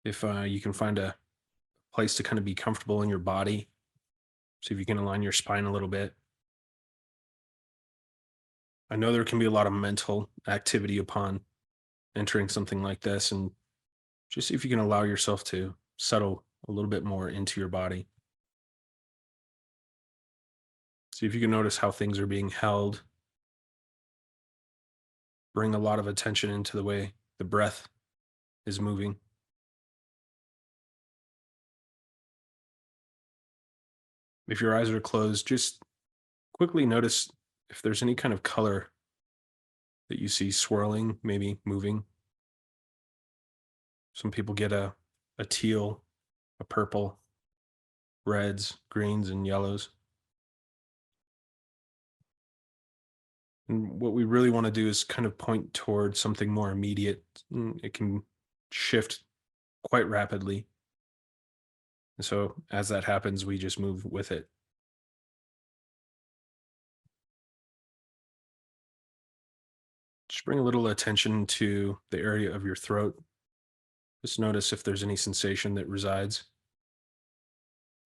If you can find a place to kind of be comfortable in your body, see if you can align your spine a little bit. I know there can be a lot of mental activity upon entering something like this, and just see if you can allow yourself to settle a little bit more into your body. See if you can notice how things are being held. Bring a lot of attention into the way the breath is moving. If your eyes are closed, just quickly notice if there's any kind of color that you see swirling, maybe moving. Some people get a teal, a purple, reds, greens, and yellows. And what we really want to do is kind of point towards something more immediate. It can shift quite rapidly. And so as that happens, we just move with it. Just bring a little attention to the area of your throat. Just notice if there's any sensation that resides,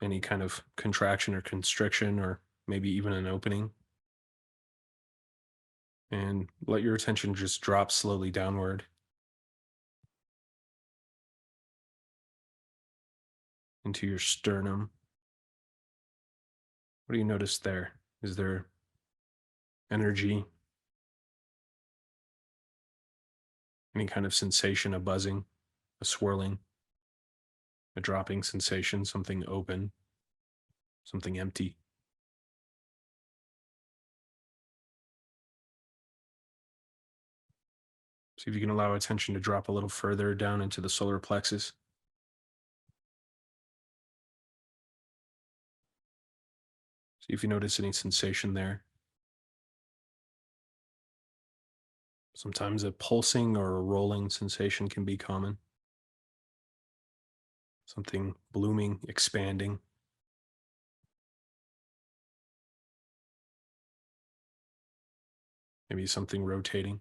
any kind of contraction or constriction, or maybe even an opening. And let your attention just drop slowly downward into your sternum. What do you notice there? Is there energy? Any kind of sensation, a buzzing, a swirling, a dropping sensation, something open, something empty? See if you can allow attention to drop a little further down into the solar plexus. See if you notice any sensation there. Sometimes a pulsing or a rolling sensation can be common. Something blooming, expanding. Maybe something rotating.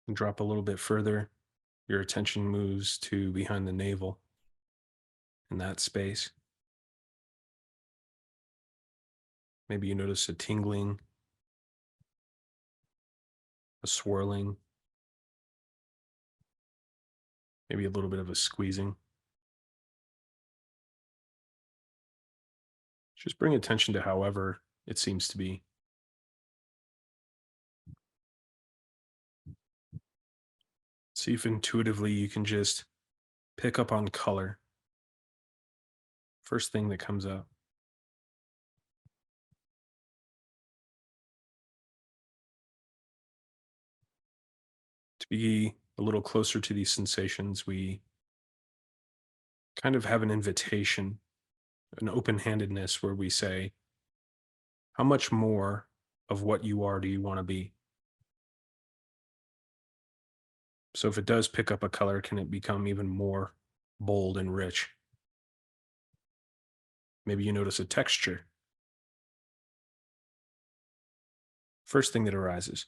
And drop a little bit further. Your attention moves to behind the navel in that space. Maybe you notice a tingling, a swirling, maybe a little bit of a squeezing. Just bring attention to however it seems to be. See if intuitively you can just pick up on color. First thing that comes up. To be a little closer to these sensations, we kind of have an invitation, an open-handedness where we say, how much more of what you are do you want to be? So if it does pick up a color, can it become even more bold and rich? Maybe you notice a texture. First thing that arises.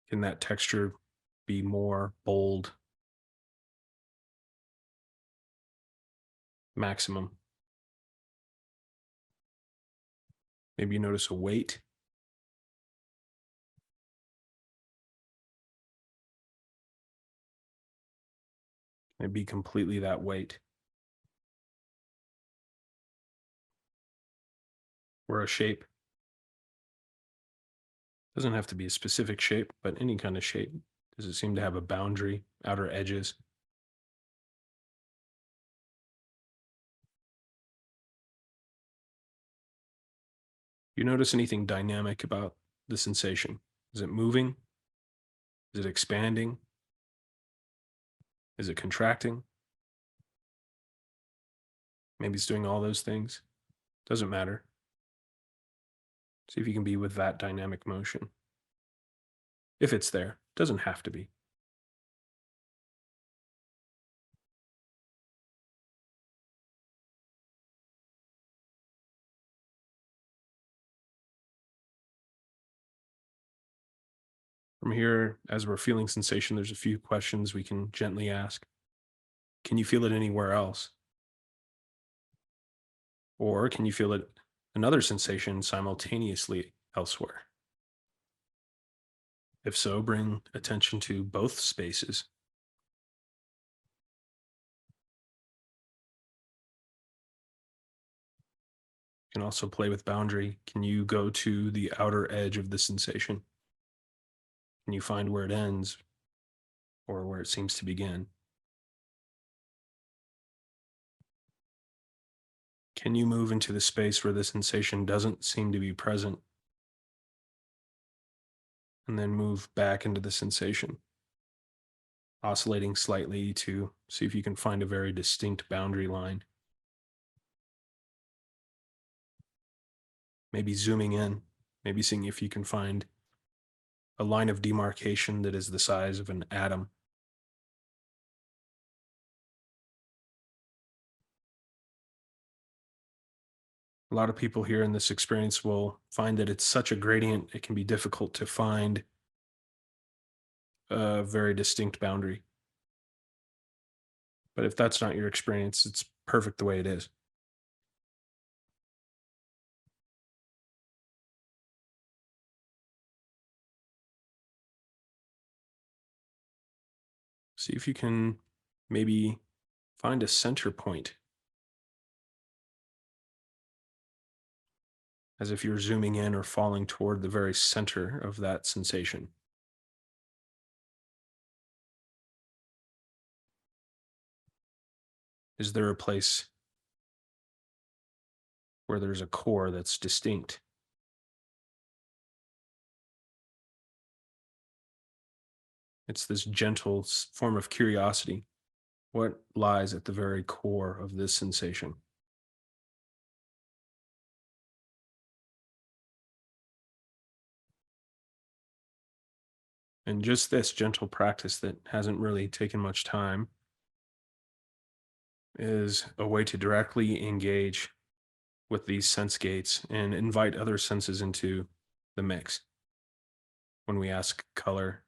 Can that texture be more bold? Maximum. Maybe you notice a weight. Can it be completely that weight? Or a shape. Doesn't have to be a specific shape, but any kind of shape. Does it seem to have a boundary, outer edges? You notice anything dynamic about the sensation? Is it moving? Is it expanding? Is it contracting? Maybe it's doing all those things. Doesn't matter. See if you can be with that dynamic motion. If it's there, doesn't have to be. From here, as we're feeling sensation, there's a few questions we can gently ask. Can you feel it anywhere else? Or can you feel it another sensation simultaneously elsewhere? If so, bring attention to both spaces. You can also play with boundary. Can you go to the outer edge of the sensation? Can you find where it ends or where it seems to begin? Can you move into the space where the sensation doesn't seem to be present and then move back into the sensation, oscillating slightly to see if you can find a very distinct boundary line? Maybe zooming in, maybe seeing if you can find a line of demarcation that is the size of an atom. A lot of people here in this experience will find that it's such a gradient, it can be difficult to find a very distinct boundary. But if that's not your experience, it's perfect the way it is. See if you can maybe find a center point, as if you're zooming in or falling toward the very center of that sensation. Is there a place where there's a core that's distinct? It's this gentle form of curiosity. What lies at the very core of this sensation? And just this gentle practice that hasn't really taken much time is a way to directly engage with these sense gates and invite other senses into the mix. When we ask color,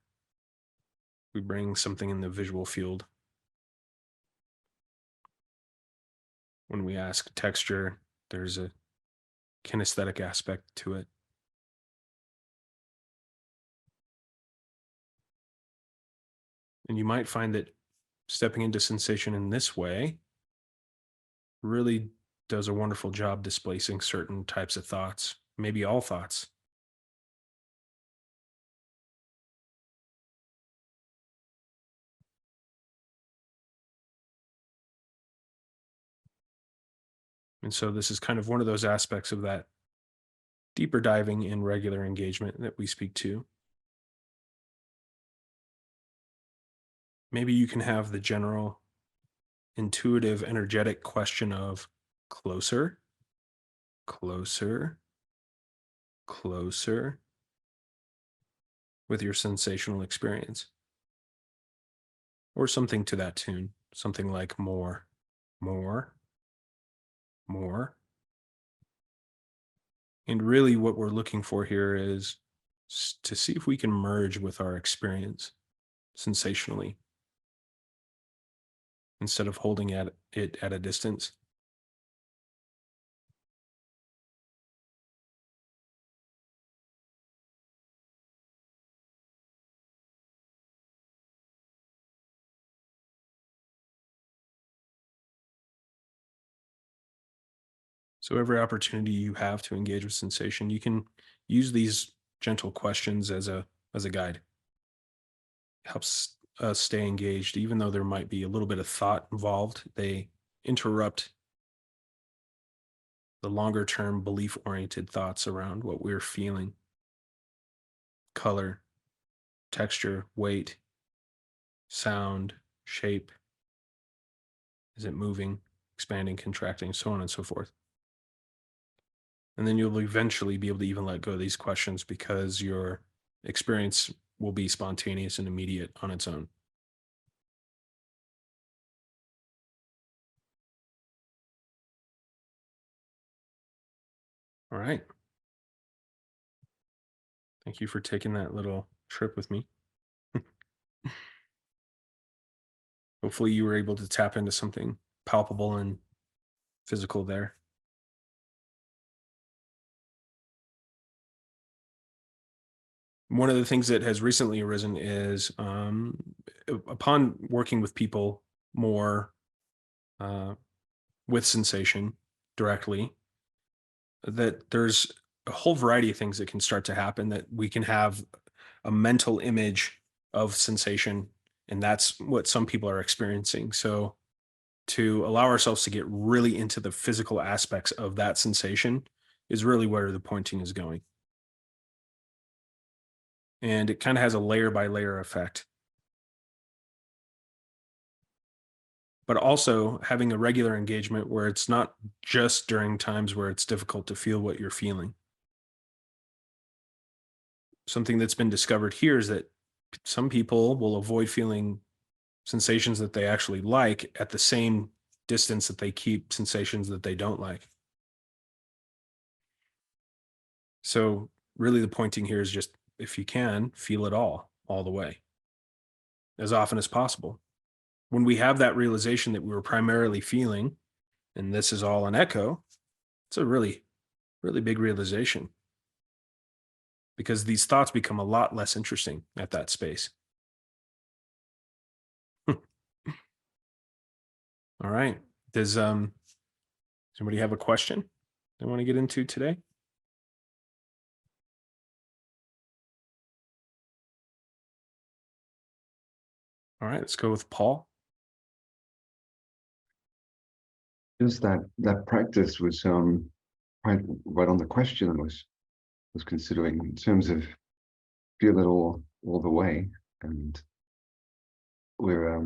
we bring something in the visual field. When we ask texture, there's a kinesthetic aspect to it. And you might find that stepping into sensation in this way really does a wonderful job displacing certain types of thoughts, maybe all thoughts. And so this is kind of one of those aspects of that deeper diving in regular engagement that we speak to. Maybe you can have the general intuitive, energetic question of closer, closer, closer with your sensational experience, or something to that tune, something like more, more, more. And really, what we're looking for here is to see if we can merge with our experience sensationally instead of holding it at a distance. So every opportunity you have to engage with sensation, you can use these gentle questions as a guide. Helps us stay engaged, even though there might be a little bit of thought involved. They interrupt the longer term belief oriented thoughts around what we're feeling, color, texture, weight, sound, shape. Is it moving, expanding, contracting, so on and so forth. And then you'll eventually be able to even let go of these questions because your experience will be spontaneous and immediate on its own. All right. Thank you for taking that little trip with me. Hopefully, you were able to tap into something palpable and physical there. One of the things that has recently arisen is upon working with people more uh, with sensation directly, that there's a whole variety of things that can start to happen, that we can have a mental image of sensation, and that's what some people are experiencing. So to allow ourselves to get really into the physical aspects of that sensation is really where the pointing is going. And it kind of has a layer by layer effect. But also having a regular engagement where it's not just during times where it's difficult to feel what you're feeling. Something that's been discovered here is that some people will avoid feeling sensations that they actually like at the same distance that they keep sensations that they don't like. So really the pointing here is just, if you can, feel it all the way, as often as possible. When we have that realization that we were primarily feeling, and this is all an echo, it's a really, really big realization, because these thoughts become a lot less interesting at that space. All right. Does somebody have a question they want to get into today? All right, let's go with Paul. Just that practice was right on the question I was considering in terms of feel it all the way, and we're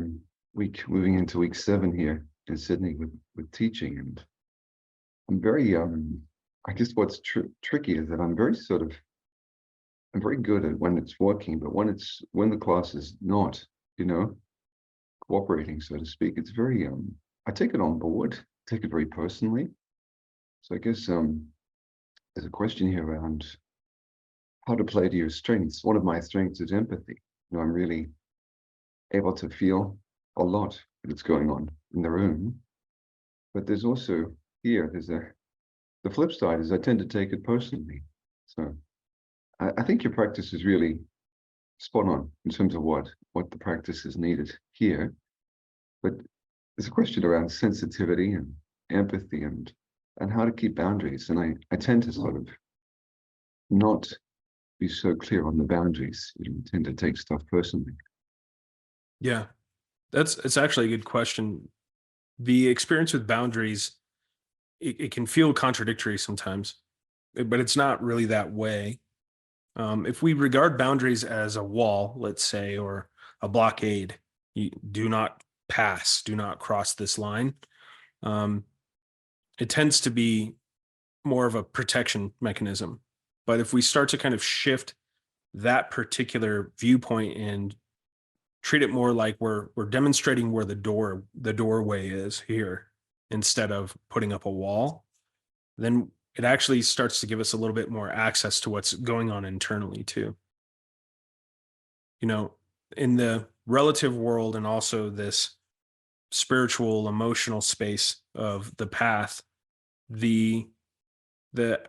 moving into week 7 here in Sydney with teaching, and I'm very I guess what's tricky is that I'm very good at when it's working, but when the class is not, cooperating, so to speak, it's very I take it on board, take it very personally. So I guess there's a question here around how to play to your strengths. One of my strengths is empathy. I'm really able to feel a lot that's going on in the room. But there's also the flip side is I tend to take it personally. So I think your practice is really spot on in terms of what the practice is needed here. But there's a question around sensitivity and empathy and how to keep boundaries. And I tend to sort of not be so clear on the boundaries. I tend to take stuff personally. Yeah, it's actually a good question. The experience with boundaries, it can feel contradictory sometimes, but it's not really that way. If we regard boundaries as a wall, let's say, or a blockade, you do not pass, do not cross this line. It tends to be more of a protection mechanism. But if we start to kind of shift that particular viewpoint and treat it more like we're demonstrating where the doorway is here, instead of putting up a wall, then it actually starts to give us a little bit more access to what's going on internally too. In the relative world, and also this spiritual emotional space of the path, the the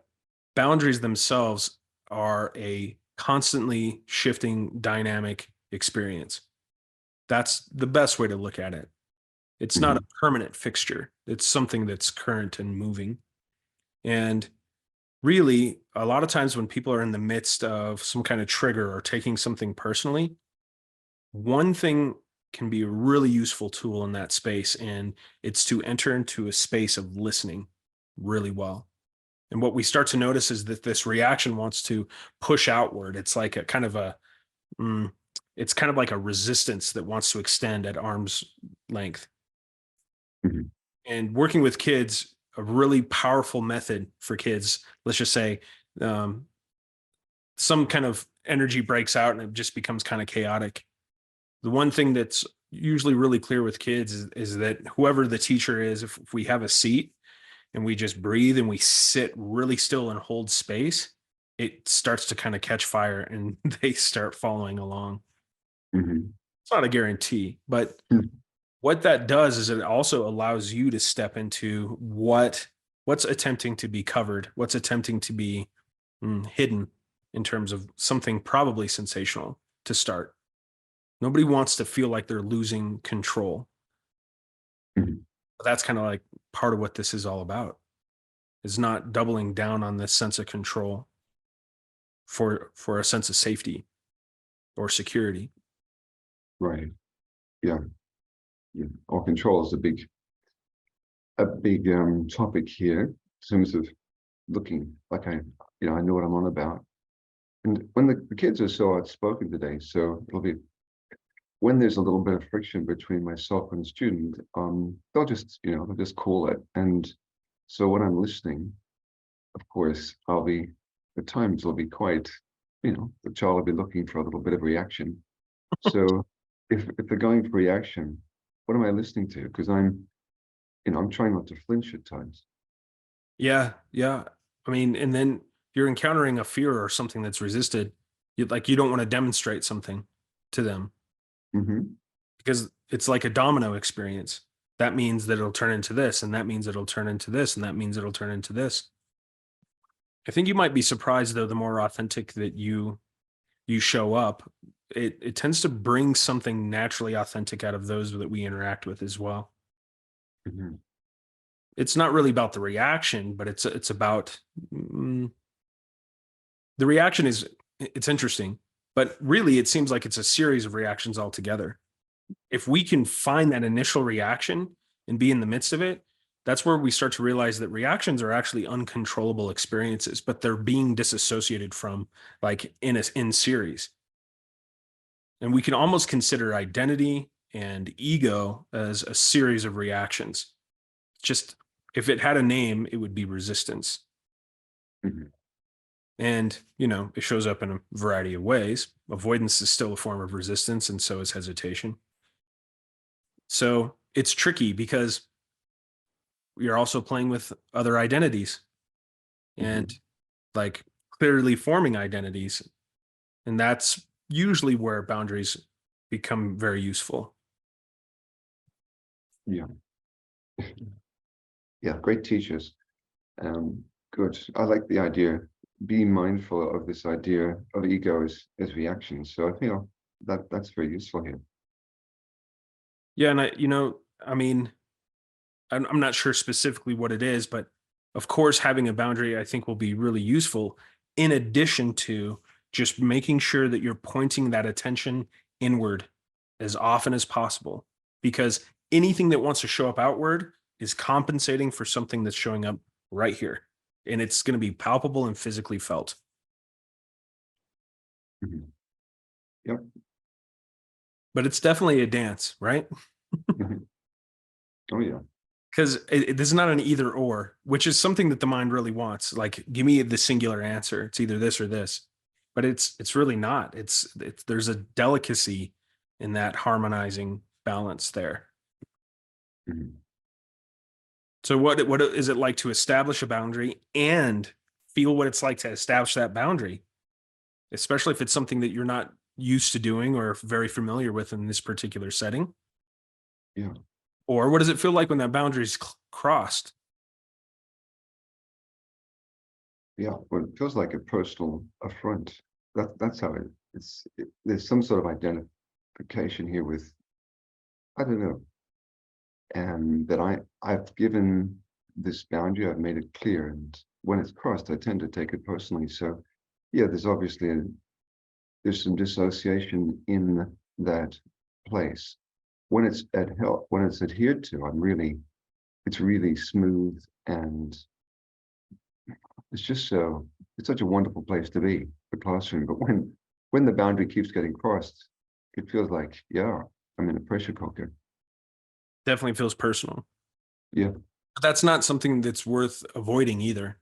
boundaries themselves are a constantly shifting dynamic experience. That's the best way to look at it. It's not a permanent fixture. It's something that's current and moving. And really, a lot of times when people are in the midst of some kind of trigger or taking something personally, one thing can be a really useful tool in that space, and it's to enter into a space of listening really well. And what we start to notice is that this reaction wants to push outward. It's like a kind of it's kind of like a resistance that wants to extend at arm's length. Mm-hmm. And working with kids, a really powerful method for kids, let's just say some kind of energy breaks out and it just becomes kind of chaotic. The one thing that's usually really clear with kids is that whoever the teacher is, if we have a seat and we just breathe and we sit really still and hold space, it starts to kind of catch fire and they start following along. Hmm. It's not a guarantee, but what that does is it also allows you to step into what's attempting to be covered, what's attempting to be hidden in terms of something probably sensational to start. Nobody wants to feel like they're losing control. Hmm. But that's kind of like part of what this is all about. Is not doubling down on this sense of control for a sense of safety or security. Right. Yeah. Yeah. Or control is a big topic here in terms of looking like I know what I'm on about. And when the kids are so outspoken today, so it'll be when there's a little bit of friction between myself and the student, they'll just call it. And so when I'm listening, of course, at times it'll be quite, the child will be looking for a little bit of reaction. So if they're going for reaction, what am I listening to? Because I'm trying not to flinch at times. Yeah, yeah. I mean, and then you're encountering a fear or something that's resisted. You don't want to demonstrate something to them Hmm. because it's like a domino experience. That means that it'll turn into this, and that means it'll turn into this, and that means it'll turn into this. I think you might be surprised though, the more authentic that you show up, it tends to bring something naturally authentic out of those that we interact with as well. Hmm. It's not really about the reaction, but it's about mm, the reaction is it's interesting, but really it seems like it's a series of reactions altogether. If we can find that initial reaction and be in the midst of it, that's where we start to realize that reactions are actually uncontrollable experiences, but they're being disassociated from like in series. And we can almost consider identity and ego as a series of reactions. Just if it had a name, it would be resistance. Hmm. And, it shows up in a variety of ways. Avoidance is still a form of resistance, and so is hesitation. So it's tricky because you're also playing with other identities and Hmm. like clearly forming identities. And that's usually where boundaries become very useful. Yeah. Yeah. Great teachers. Good. I like the idea. Being mindful of this idea of ego as reactions. So I feel that's very useful here. Yeah. And I mean, I'm not sure specifically what it is, but of course, having a boundary, I think, will be really useful in addition to just making sure that you're pointing that attention inward as often as possible. Because anything that wants to show up outward is compensating for something that's showing up right here. And it's going to be palpable and physically felt. Mhm. Yep. But it's definitely a dance, right? Mhm. Oh yeah. Because this is not an either or, which is something that the mind really wants. Like, give me the singular answer. It's either this or this, but it's really not. It's there's a delicacy in that harmonizing balance there. Mhm. So what is it like to establish a boundary and feel what it's like to establish that boundary, especially if it's something that you're not used to doing or very familiar with in this particular setting? Yeah. Or what does it feel like when that boundary is crossed? Yeah. Well, it feels like a personal affront. That's how there's some sort of identification here with, I don't know, and that I've given this boundary, I've made it clear, and when it's crossed, I tend to take it personally. So yeah, there's some dissociation in that place. When it's adhered to, it's really smooth, and it's such a wonderful place to be, the classroom. But when the boundary keeps getting crossed, it feels like, yeah, I'm in a pressure cooker. Definitely feels personal. Yeah. But that's not something that's worth avoiding either.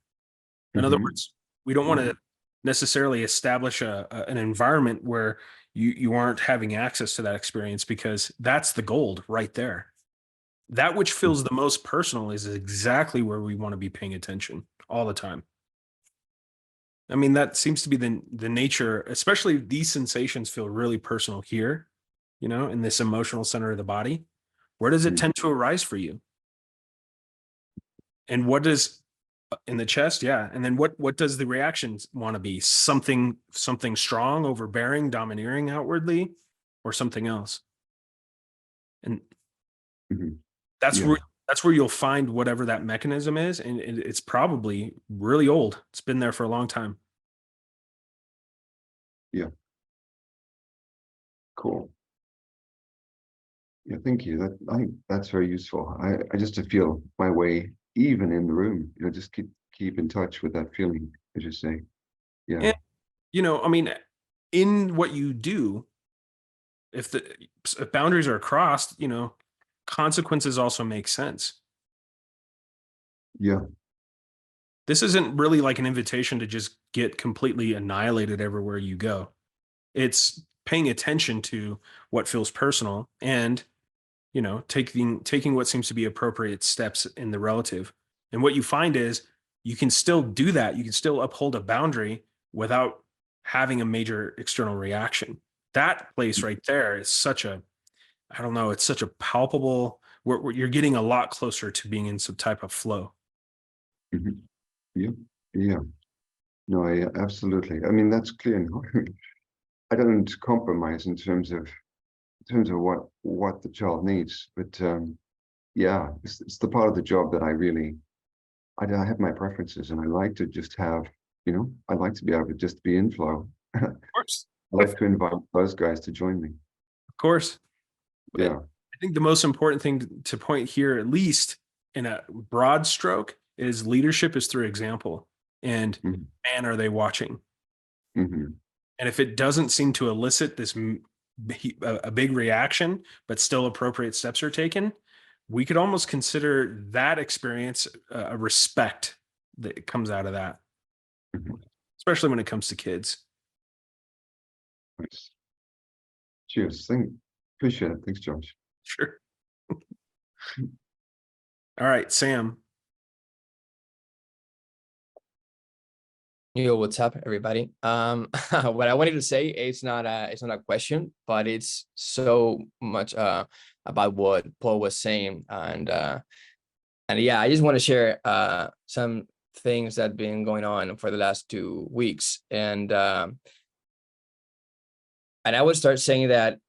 In other Hmm. words, we don't want Right. to necessarily establish an environment where you aren't having access to that experience because that's the gold right there. That which feels the most personal is exactly where we want to be paying attention all the time. I mean, that seems to be the nature, especially these sensations feel really personal here, in this emotional center of the body. Where does it Mm. tend to arise for you? And what does in the chest? Yeah. And then what does the reactions want to be? Something strong, overbearing, domineering outwardly, or something else? And Mhm. that's Yeah, where you'll find whatever that mechanism is, and it's probably really old. It's been there for a long time. yeah, cool. Yeah, thank you. I think that's very useful. I just to feel my way even in the room, just keep in touch with that feeling, as you say. Yeah, And I mean, in what you do, if boundaries are crossed, consequences also make sense. yeah, This isn't really like an invitation to just get completely annihilated everywhere you go. It's paying attention to what feels personal and, taking what seems to be appropriate steps in the relative. And what you find is you can still do that. You can still uphold a boundary without having a major external reaction. That place right there is I don't know, it's such a palpable, where you're getting a lot closer to being in some type of flow. mhm, yeah, yeah. No, I absolutely. I mean, that's clear. No, I don't compromise in terms of what the child needs, but yeah, it's the part of the job that I have my preferences, and I like to just have, I like to be able to just be in flow. I Of course. like to invite those guys to join me. Of course. But Yeah. I think the most important thing to point here, at least in a broad stroke, is leadership is through example. And Mhm. man, are they watching? Mhm. And if it doesn't seem to elicit a big reaction, but still appropriate steps are taken, we could almost consider that experience a respect that comes out of that, Mhm. especially when it comes to kids. Nice. Cheers. Appreciate it. Thanks, Josh. Sure. All right, Sam. Yo, what's up, everybody? What I wanted to say is it's not a question, but it's so much about what Paul was saying, and yeah, I just want to share some things that have been going on for the last 2 weeks, and I would start saying that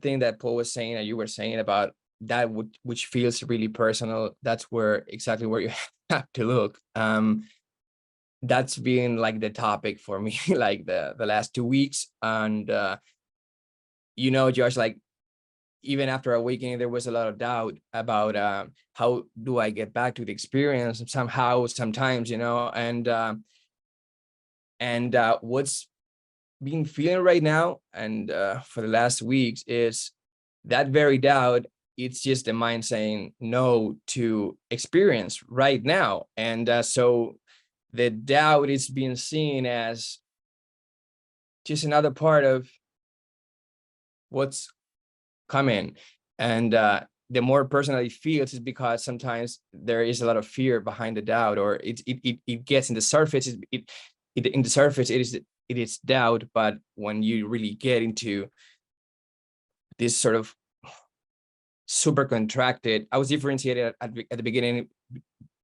thing that Paul was saying, that you were saying about that, which feels really personal. That's exactly where you have to look. That's been like the topic for me like the last 2 weeks, and Josh, like even after awakening there was a lot of doubt about how do I get back to the experience somehow, sometimes, and what's being feeling right now and for the last weeks is that very doubt. It's just the mind saying no to experience right now, and so the doubt is being seen as just another part of what's coming. And the more personal it feels is because sometimes there is a lot of fear behind the doubt, or it gets in the surface. In the surface it is doubt, but when you really get into this sort of super contracted, I was differentiated at the beginning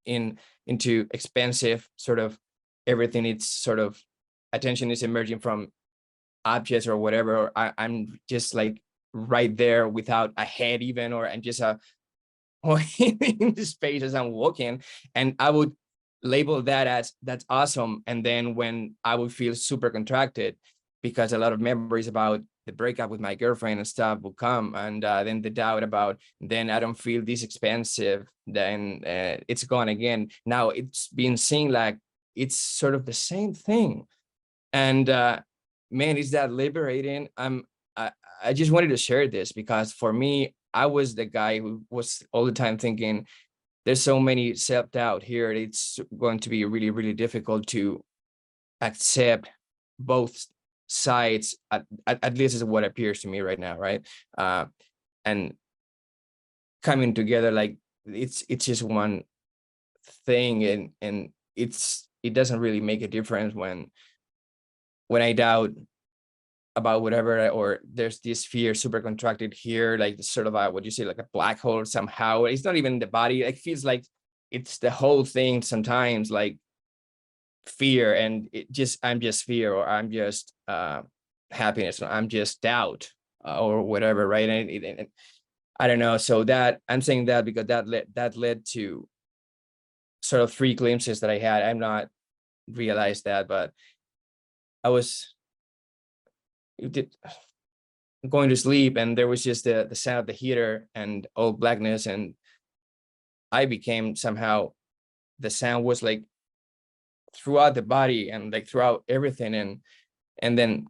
into expansive, sort of everything. It's sort of attention is emerging from objects or whatever, or I'm just like right there without a head even, or I'm just in the space as I'm walking, and I would label that as that's awesome. And then when I would feel super contracted because a lot of memories about the breakup with my girlfriend and stuff will come, and then the doubt about, then I don't feel this expensive, then it's gone again. Now it's being seen like it's sort of the same thing. And man, is that liberating. I just wanted to share this because for me, I was the guy who was all the time thinking there's so many self-doubt here, it's going to be really, really difficult to accept both sides, at least is what appears to me right now, right? And coming together, like it's just one thing, and it doesn't really make a difference when when I doubt about whatever, or there's this fear super contracted here, like sort of what you say, like a black hole somehow. It's not even the body. It feels like it's the whole thing sometimes, like fear, and I'm just fear, or I'm just happiness, or I'm just doubt, or whatever, right? And I don't know. So that I'm saying that because that led to sort of 3 glimpses that I had. I'm not realized that, but I was going to sleep, and there was just the sound of the heater and all blackness, and I became somehow, the sound was like throughout the body and like throughout everything, and then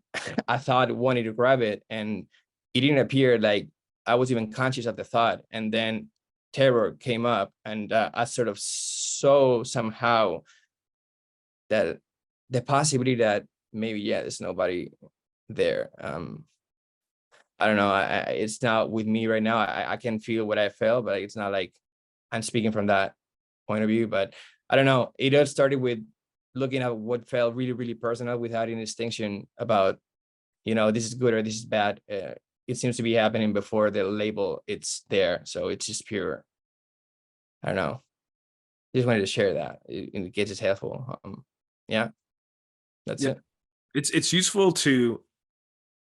I thought wanted to grab it, and it didn't appear. Like I was even conscious of the thought, and then terror came up, and I sort of saw somehow that the possibility that maybe there's nobody there. I don't know. It's not with me right now. I can feel what I felt, but it's not like I'm speaking from that point of view. But I don't know. It all started with looking at what felt really, really personal without any distinction about, this is good or this is bad. It seems to be happening before the label it's there. So it's just pure. I don't know. Just wanted to share that in case it's helpful. Yeah, that's it. It's useful to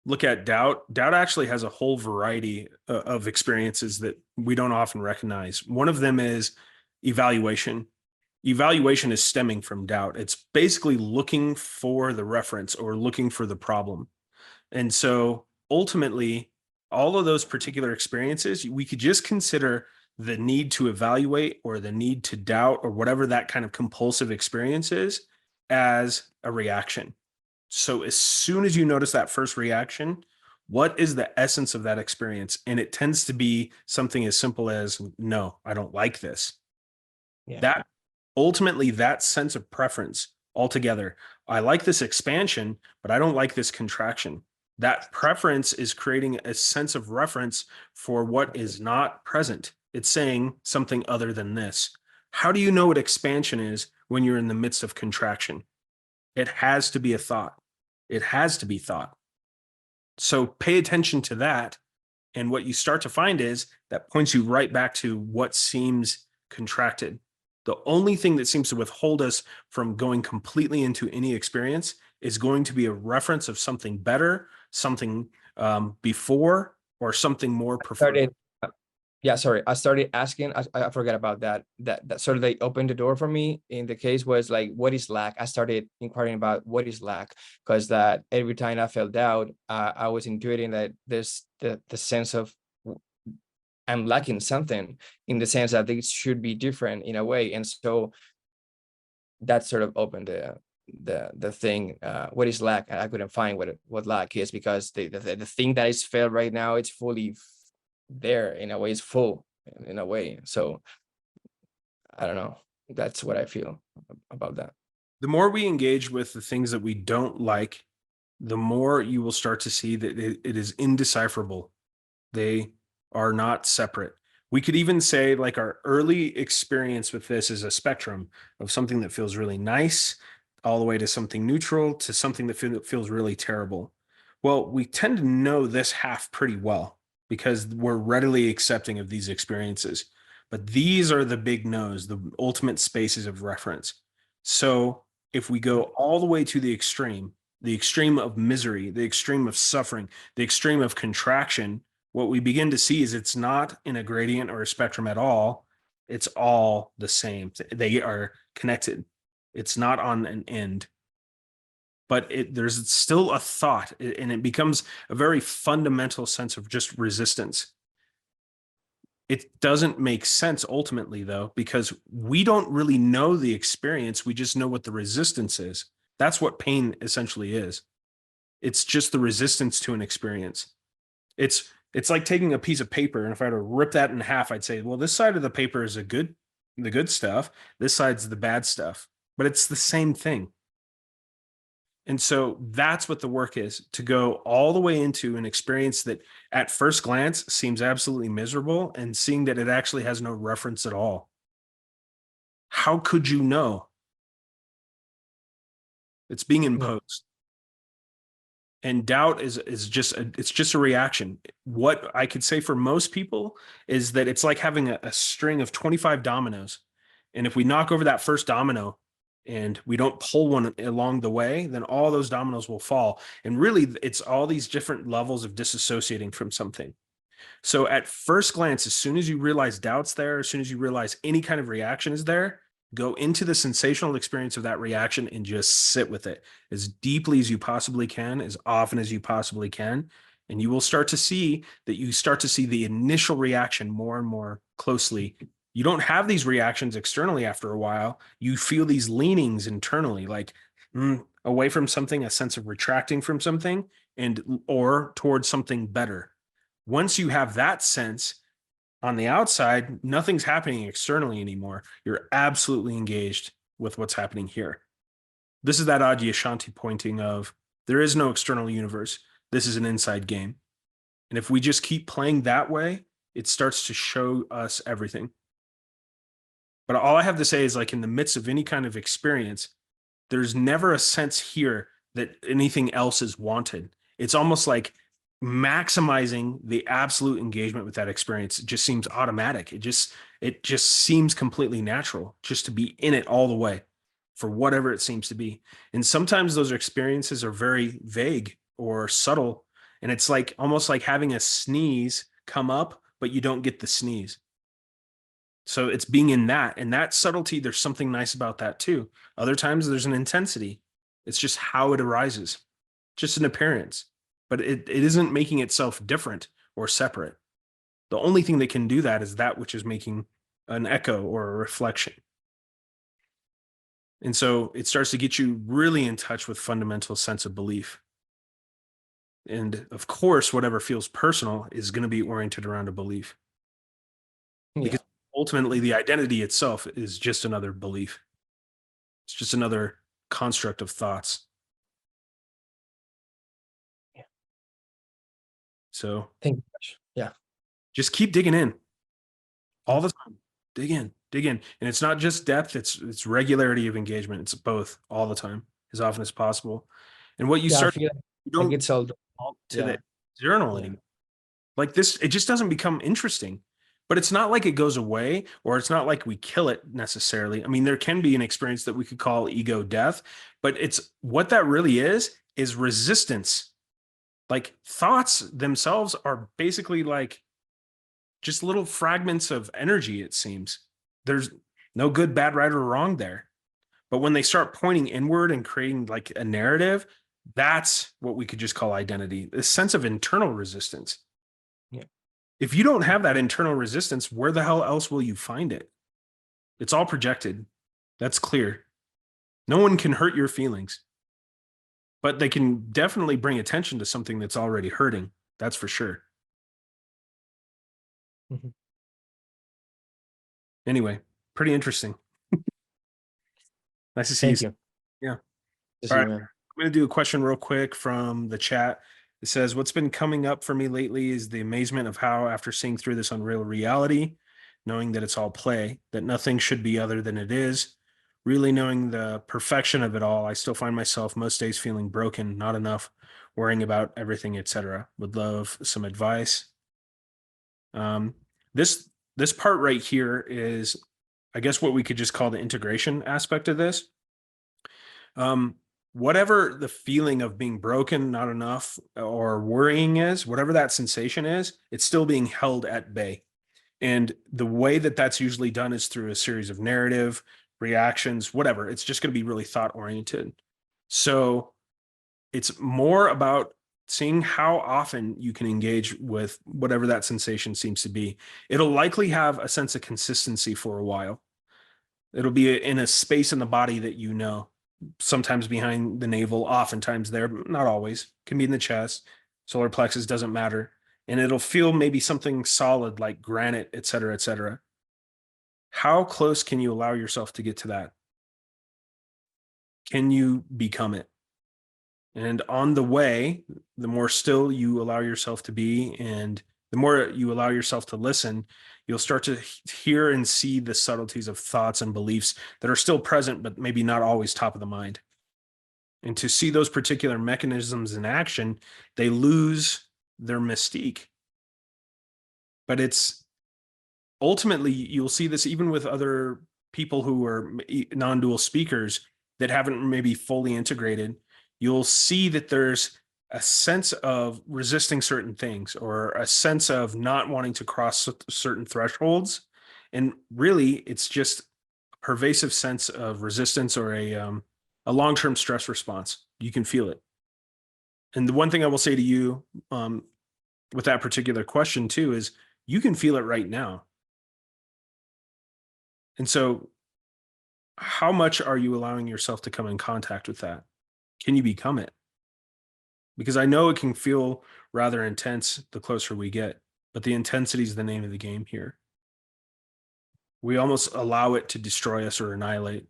look at doubt. Doubt actually has a whole variety of experiences that we don't often recognize. One of them is evaluation. Evaluation is stemming from doubt. It's basically looking for the reference or looking for the problem. And so ultimately, all of those particular experiences, we could just consider the need to evaluate or the need to doubt or whatever that kind of compulsive experience is as a reaction. So as soon as you notice that first reaction, what is the essence of that experience? And it tends to be something as simple as, no, I don't like this. Yeah. That ultimately, that sense of preference altogether, I like this expansion, but I don't like this contraction. That preference is creating a sense of reference for what is not present. It's saying something other than this. How do you know what expansion is when you're in the midst of contraction? It has to be a thought. It has to be thought. So pay attention to that. And what you start to find is that points you right back to what seems contracted. The only thing that seems to withhold us from going completely into any experience is going to be a reference of something better, something before, or something more preferred. I started asking. I forgot about that. That sort of they opened the door for me. In the case was like, what is lack? I started inquiring about what is lack, because that every time I felt doubt, I was intuiting that there's the sense of I'm lacking something, in the sense that it should be different in a way, and so that sort of opened the thing. What is lack? I couldn't find what lack is, because the thing that is felt right now, it's fully there in a way, it's full in a way. So I don't know. That's what I feel about that. The more we engage with the things that we don't like, the more you will start to see that it is indecipherable. They are not separate. We could even say, like, our early experience with this is a spectrum of something that feels really nice, all the way to something neutral, to something that feels really terrible. Well, we tend to know this half pretty well because we're readily accepting of these experiences. But these are the big no's, the ultimate spaces of reference. So if we go all the way to the extreme of misery, the extreme of suffering, the extreme of contraction, what we begin to see is it's not in a gradient or a spectrum at all. It's all the same. They are connected. It's not on an end. But there's still a thought, and it becomes a very fundamental sense of just resistance. It doesn't make sense ultimately, though, because we don't really know the experience. We just know what the resistance is. That's what pain essentially is. It's just the resistance to an experience. It's like taking a piece of paper, and if I were to rip that in half, I'd say, well, this side of the paper is the good stuff. This side's the bad stuff. But it's the same thing. And so that's what the work is, to go all the way into an experience that at first glance seems absolutely miserable, and seeing that it actually has no reference at all. How could you know? It's being imposed. And doubt is it's just a reaction. What I could say for most people is that it's like having a string of 25 dominoes. And if we knock over that first domino and we don't pull one along the way, then all those dominoes will fall. And really, it's all these different levels of disassociating from something. So at first glance, as soon as you realize doubt's there, as soon as you realize any kind of reaction is there, go into the sensational experience of that reaction and just sit with it as deeply as you possibly can, as often as you possibly can. And you will start to see that you start to see the initial reaction more and more closely. You don't have these reactions externally after a while. You feel these leanings internally, like away from something, a sense of retracting from something, and or towards something better. Once you have that sense, on the outside, nothing's happening externally anymore. You're absolutely engaged with what's happening here. This is that Adyashanti pointing of there is no external universe. This is an inside game. And if we just keep playing that way, it starts to show us everything. But all I have to say is, like, in the midst of any kind of experience, there's never a sense here that anything else is wanted. It's almost like maximizing the absolute engagement with that experience. It just seems automatic. It just seems completely natural just to be in it all the way for whatever it seems to be. And sometimes those experiences are very vague or subtle. And it's like almost like having a sneeze come up, but you don't get the sneeze. So it's being in that, and that subtlety, there's something nice about that too. Other times there's an intensity. It's just how it arises, just an appearance, but it isn't making itself different or separate. The only thing that can do that is that which is making an echo or a reflection. And so it starts to get you really in touch with fundamental sense of belief. And of course, whatever feels personal is going to be oriented around a belief. Because ultimately, the identity itself is just another belief. It's just another construct of thoughts. Yeah. So Thank you much. Yeah. Just keep digging in all the time. Dig in. And it's not just depth, it's regularity of engagement. It's both all the time, as often as possible. And what you Yeah, I start, feel you don't like it's all to the journal anymore. Like this, it just doesn't become interesting. But it's not like it goes away, or it's not like we kill it necessarily. I mean, there can be an experience that we could call ego death, but it's what that really is resistance. Like thoughts themselves are basically like just little fragments of energy, it seems. There's no good, bad, right, or wrong there. But when they start pointing inward and creating like a narrative, that's what we could just call identity, a sense of internal resistance. Yeah. If you don't have that internal resistance, where the hell else will you find it? It's all projected. That's clear. No one can hurt your feelings, but they can definitely bring attention to something that's already hurting. That's for sure. Mm-hmm. Anyway, pretty interesting. Nice to see Thank you. you. Yeah. All right. I'm going to do a question real quick from the chat. It says, what's been coming up for me lately is the amazement of how, after seeing through this unreal reality, knowing that it's all play, that nothing should be other than it is, really knowing the perfection of it all, I still find myself most days feeling broken, not enough, worrying about everything, etc. Would love some advice. This part right here is, I guess, what we could just call the integration aspect of this. Whatever the feeling of being broken, not enough, or worrying is, whatever that sensation is, it's still being held at bay. And the way that that's usually done is through a series of narrative reactions, whatever. It's just going to be really thought oriented. So it's more about seeing how often you can engage with whatever that sensation seems to be. It'll likely have a sense of consistency for a while. It'll be in a space in the body that you know, sometimes behind the navel, oftentimes there, but not always. Can be in the chest, solar plexus, doesn't matter. And it'll feel maybe something solid like granite, et cetera, et cetera. How close can you allow yourself to get to that? Can you become it? And on the way, the more still you allow yourself to be, and the more you allow yourself to listen, you'll start to hear and see the subtleties of thoughts and beliefs that are still present, but maybe not always top of the mind. And to see those particular mechanisms in action, they lose their mystique. But it's ultimately, you'll see this even with other people who are non-dual speakers that haven't maybe fully integrated. You'll see that there's a sense of resisting certain things, or a sense of not wanting to cross certain thresholds. And really, it's just a pervasive sense of resistance, or a long-term stress response. You can feel it. And the one thing I will say to you with that particular question too is you can feel it right now. And so how much are you allowing yourself to come in contact with that? Can you become it? Because I know it can feel rather intense the closer we get, but the intensity is the name of the game here. We almost allow it to destroy us or annihilate.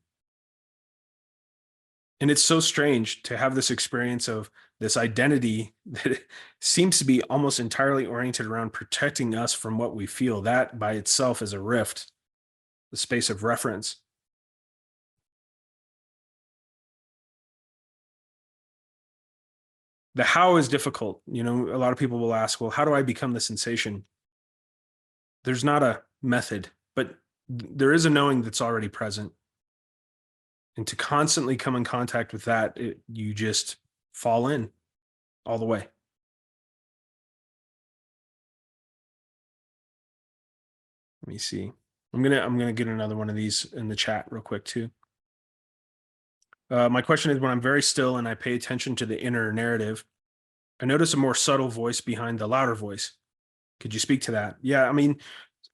And it's so strange to have this experience of this identity that seems to be almost entirely oriented around protecting us from what we feel. That by itself is a rift, the space of reference. The how is difficult. A lot of people will ask, well, how do I become the sensation? There's not a method, but there is a knowing that's already present. And to constantly come in contact with that, you just fall in all the way. Let me see. I'm gonna get another one of these in the chat real quick too. My question is, when I'm very still and I pay attention to the inner narrative, I notice a more subtle voice behind the louder voice. Could you speak to that? Yeah, I mean,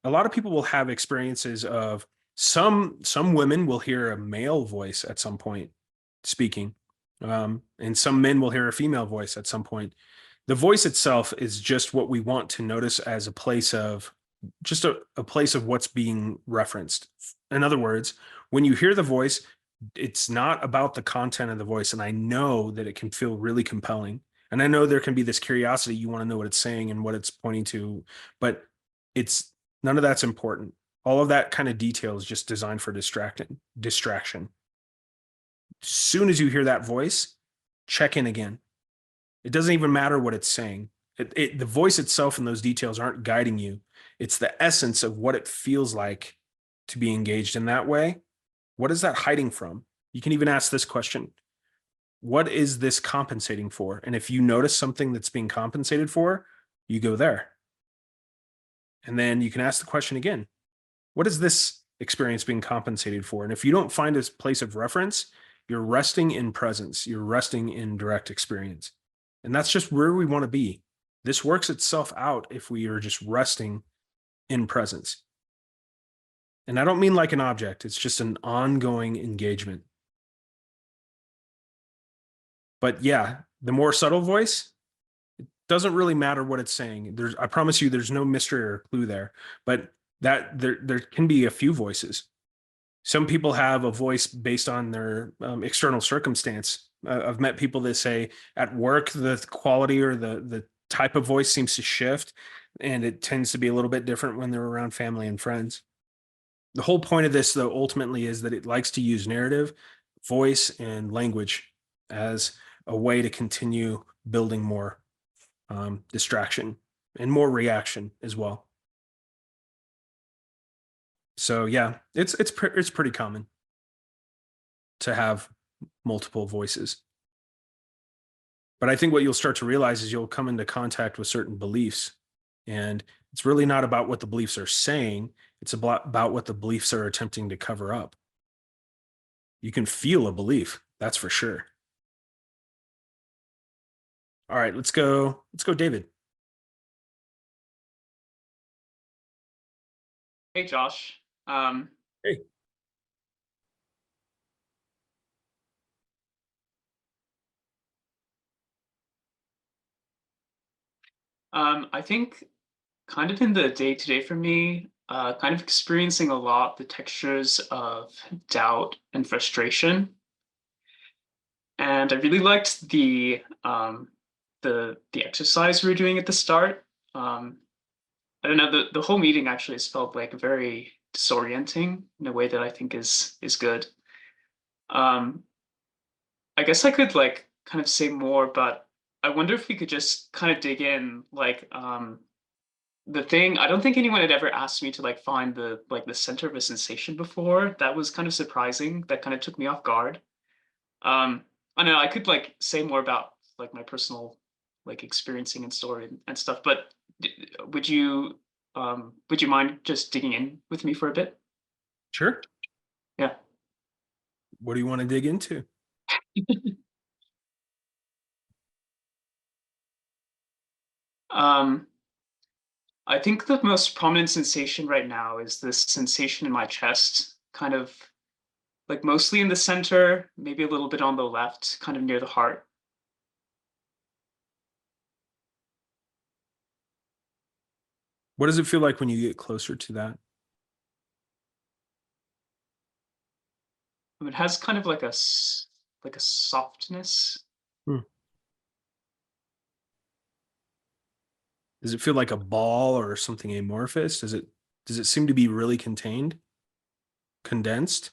a lot of people will have experiences of some women will hear a male voice at some point speaking, and some men will hear a female voice at some point. The voice itself is just what we want to notice as a place of just a place of what's being referenced. In other words, when you hear the voice, it's not about the content of the voice. And I know that it can feel really compelling. And I know there can be this curiosity. You want to know what it's saying and what it's pointing to, but it's none of that's important. All of that kind of detail is just designed for distraction. As soon as you hear that voice, check in again. It doesn't even matter what it's saying. The voice itself and those details aren't guiding you. It's the essence of what it feels like to be engaged in that way. What is that hiding from? You can even ask this question. What is this compensating for? And if you notice something that's being compensated for, you go there. And then you can ask the question again. What is this experience being compensated for? And if you don't find a place of reference, you're resting in presence. You're resting in direct experience. And that's just where we want to be. This works itself out if we are just resting in presence. And I don't mean like an object. It's just an ongoing engagement. But yeah, the more subtle voice, it doesn't really matter what it's saying. I promise you, there's no mystery or clue there. But that there can be a few voices. Some people have a voice based on their external circumstance. I've met people that say at work, the quality or the type of voice seems to shift, and it tends to be a little bit different when they're around family and friends. The whole point of this, though, ultimately is that it likes to use narrative, voice, and language as a way to continue building more distraction and more reaction as well. So yeah, it's pretty common to have multiple voices. But I think what you'll start to realize is you'll come into contact with certain beliefs, and it's really not about what the beliefs are saying. It's about what the beliefs are attempting to cover up. You can feel a belief, that's for sure. All right, let's go, David. Hey, Josh. Hey. I think kind of in the day-to-day for me, kind of experiencing a lot the textures of doubt and frustration. And I really liked the exercise we were doing at the start. I don't know, the whole meeting actually has felt like very disorienting in a way that I think is good. I I guess I could like kind of say more, but I wonder if we could just kind of dig in, like the thing. I don't think anyone had ever asked me to like find the center of a sensation before. That was kind of surprising. That kind of took me off guard. I don't know, I could like say more about like my personal like experiencing and story and stuff, but would you mind just digging in with me for a bit? Sure. Yeah. What do you want to dig into? I think the most prominent sensation right now is this sensation in my chest, kind of like mostly in the center, maybe a little bit on the left, kind of near the heart. What does it feel like when you get closer to that? It has kind of like a softness. Does it feel like a ball or something amorphous? Does it seem to be really contained? Condensed?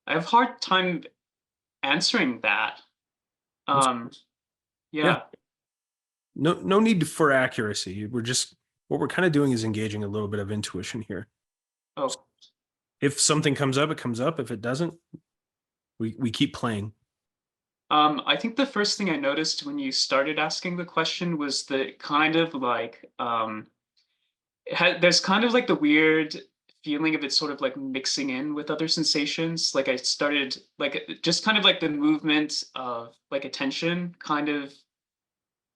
I have a hard time answering that. Yeah. Yeah. No need for accuracy. What we're kind of doing is engaging a little bit of intuition here. Oh, If something comes up, it comes up. If it doesn't, we keep playing. I think the first thing I noticed when you started asking the question was the kind of like there's kind of like the weird feeling of it sort of like mixing in with other sensations. Like I started like just kind of like the movement of like attention kind of,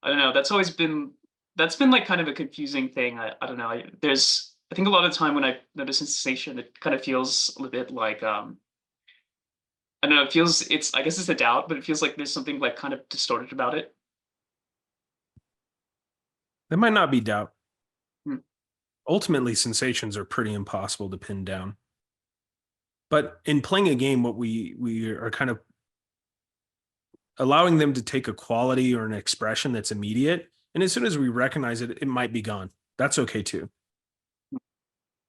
I don't know, that's been like kind of a confusing thing. I don't know. I think a lot of the time when I notice a sensation, it kind of feels a bit like I don't know, I guess it's a doubt, but it feels like there's something like kind of distorted about it. There might not be doubt. Hmm. Ultimately, sensations are pretty impossible to pin down. But in playing a game, what we are kind of allowing them to take a quality or an expression that's immediate. And as soon as we recognize it, it might be gone. That's okay too.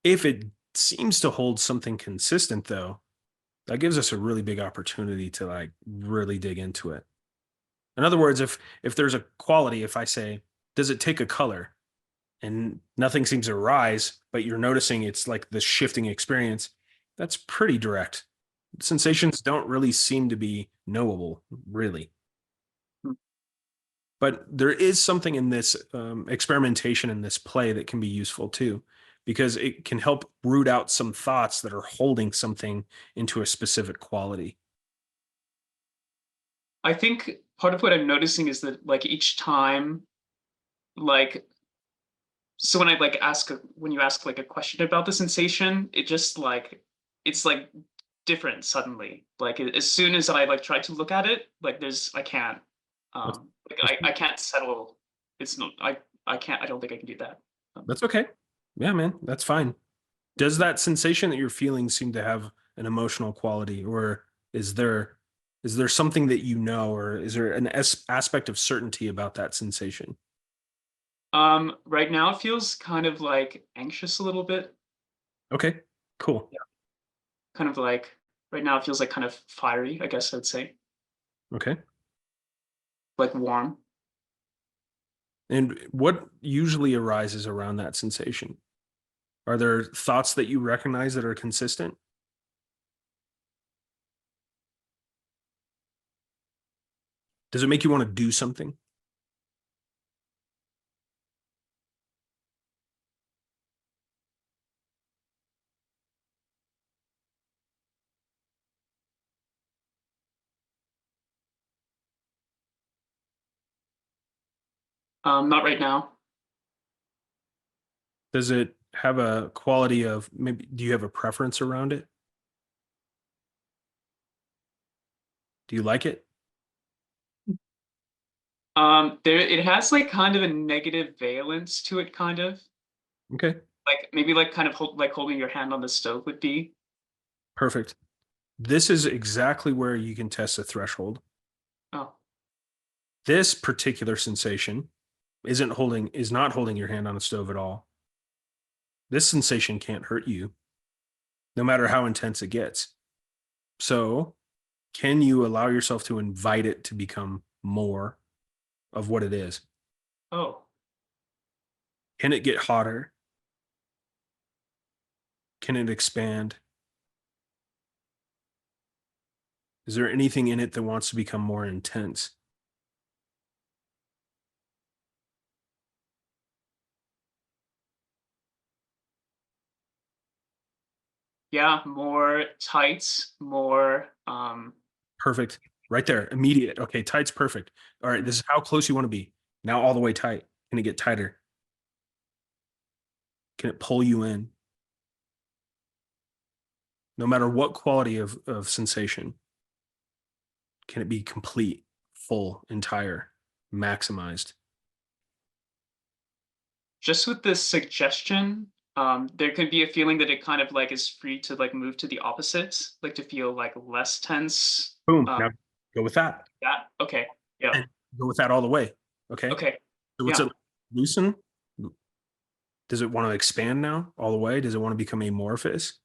If it seems to hold something consistent, though, that gives us a really big opportunity to like really dig into it. In other words, if there's a quality, if I say, does it take a color? And nothing seems to rise, but you're noticing it's like the shifting experience, that's pretty direct. Sensations don't really seem to be knowable, really. But there is something in this experimentation in this play that can be useful too, because it can help root out some thoughts that are holding something into a specific quality. I think part of what I'm noticing is that like each time, like, so when I like when you ask like a question about the sensation, it just like, it's like different suddenly. Like as soon as I like try to look at it, like I can't, like I can't settle. It's not, I can't, I don't think I can do that. That's okay. Yeah, man, that's fine. Does that sensation that you're feeling seem to have an emotional quality, or is there something that you know, or is there an aspect of certainty about that sensation? Right now it feels kind of like anxious a little bit. Okay, cool. Yeah. Kind of like right now it feels like kind of fiery, I guess I'd say. Okay. Like warm. And what usually arises around that sensation? Are there thoughts that you recognize that are consistent? Does it make you want to do something? Not right now. Does it have a quality of, maybe, do you have a preference around it? Do you like it? It has like kind of a negative valence to it, kind of. Okay, Like maybe like kind of like holding your hand on the stove would be. perfect. This is exactly where you can test a threshold. Oh, This particular sensation is not holding your hand on a stove at all. This sensation can't hurt you, no matter how intense it gets. So, can you allow yourself to invite it to become more of what it is? Oh, Can it get hotter? Can it expand? Is there anything in it that wants to become more intense? yeah, more tights, more Perfect. Right there. Immediate. Okay, tight's perfect. All right, this is how close you want to be. Now all the way tight. Can it get tighter? Can it pull you in? No matter what quality of sensation, can it be complete, full, entire, maximized? just with this suggestion, there could be a feeling that it kind of like is free to like move to the opposites, like to feel like less tense. Boom. Now go with that. That okay. Yeah. And go with that all the way. Okay. Okay. So what's Yeah. it loosen? Does it want to expand now all the way? Does it want to become amorphous?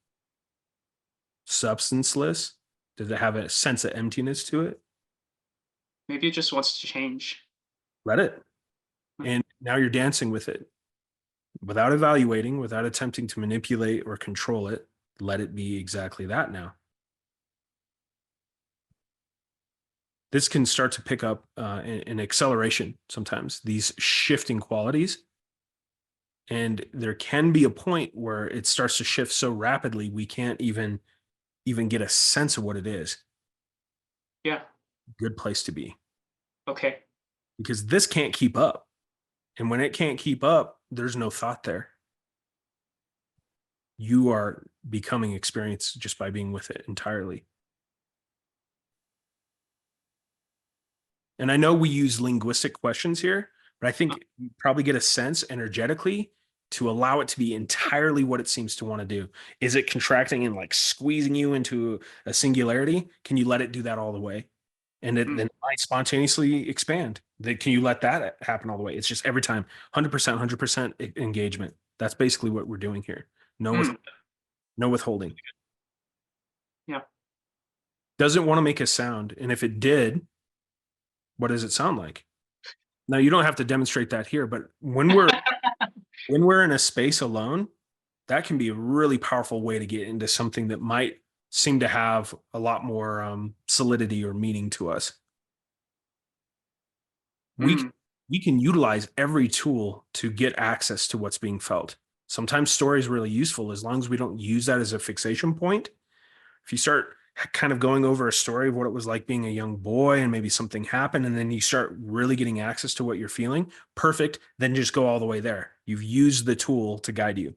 Substanceless? Does it have a sense of emptiness to it? Maybe it just wants to change. Let it. And now you're dancing with it. Without evaluating, without attempting to manipulate or control it, let it be exactly that now. This can start to pick up an acceleration sometimes, these shifting qualities. And there can be a point where it starts to shift so rapidly we can't even get a sense of what it is. Yeah. Good place to be. Okay. Because this can't keep up. And when it can't keep up, there's no thought there. You are becoming experience just by being with it entirely. And I know we use linguistic questions here, but I think you probably get a sense energetically to allow it to be entirely what it seems to want to do. Is it contracting and like squeezing you into a singularity? Can you let it do that all the way? And then it might spontaneously expand. Can you let that happen all the way? It's just every time 100% engagement. That's basically what we're doing here. No withholding. Yeah. Doesn't want to make a sound. And if it did, what does it sound like? Now you don't have to demonstrate that here, but when we're in a space alone, that can be a really powerful way to get into something that might seem to have a lot more solidity or meaning to us. We can utilize every tool to get access to what's being felt. Sometimes story is really useful as long as we don't use that as a fixation point. If you start kind of going over a story of what it was like being a young boy and maybe something happened, and then you start really getting access to what you're feeling, perfect, then just go all the way there. You've used the tool to guide you.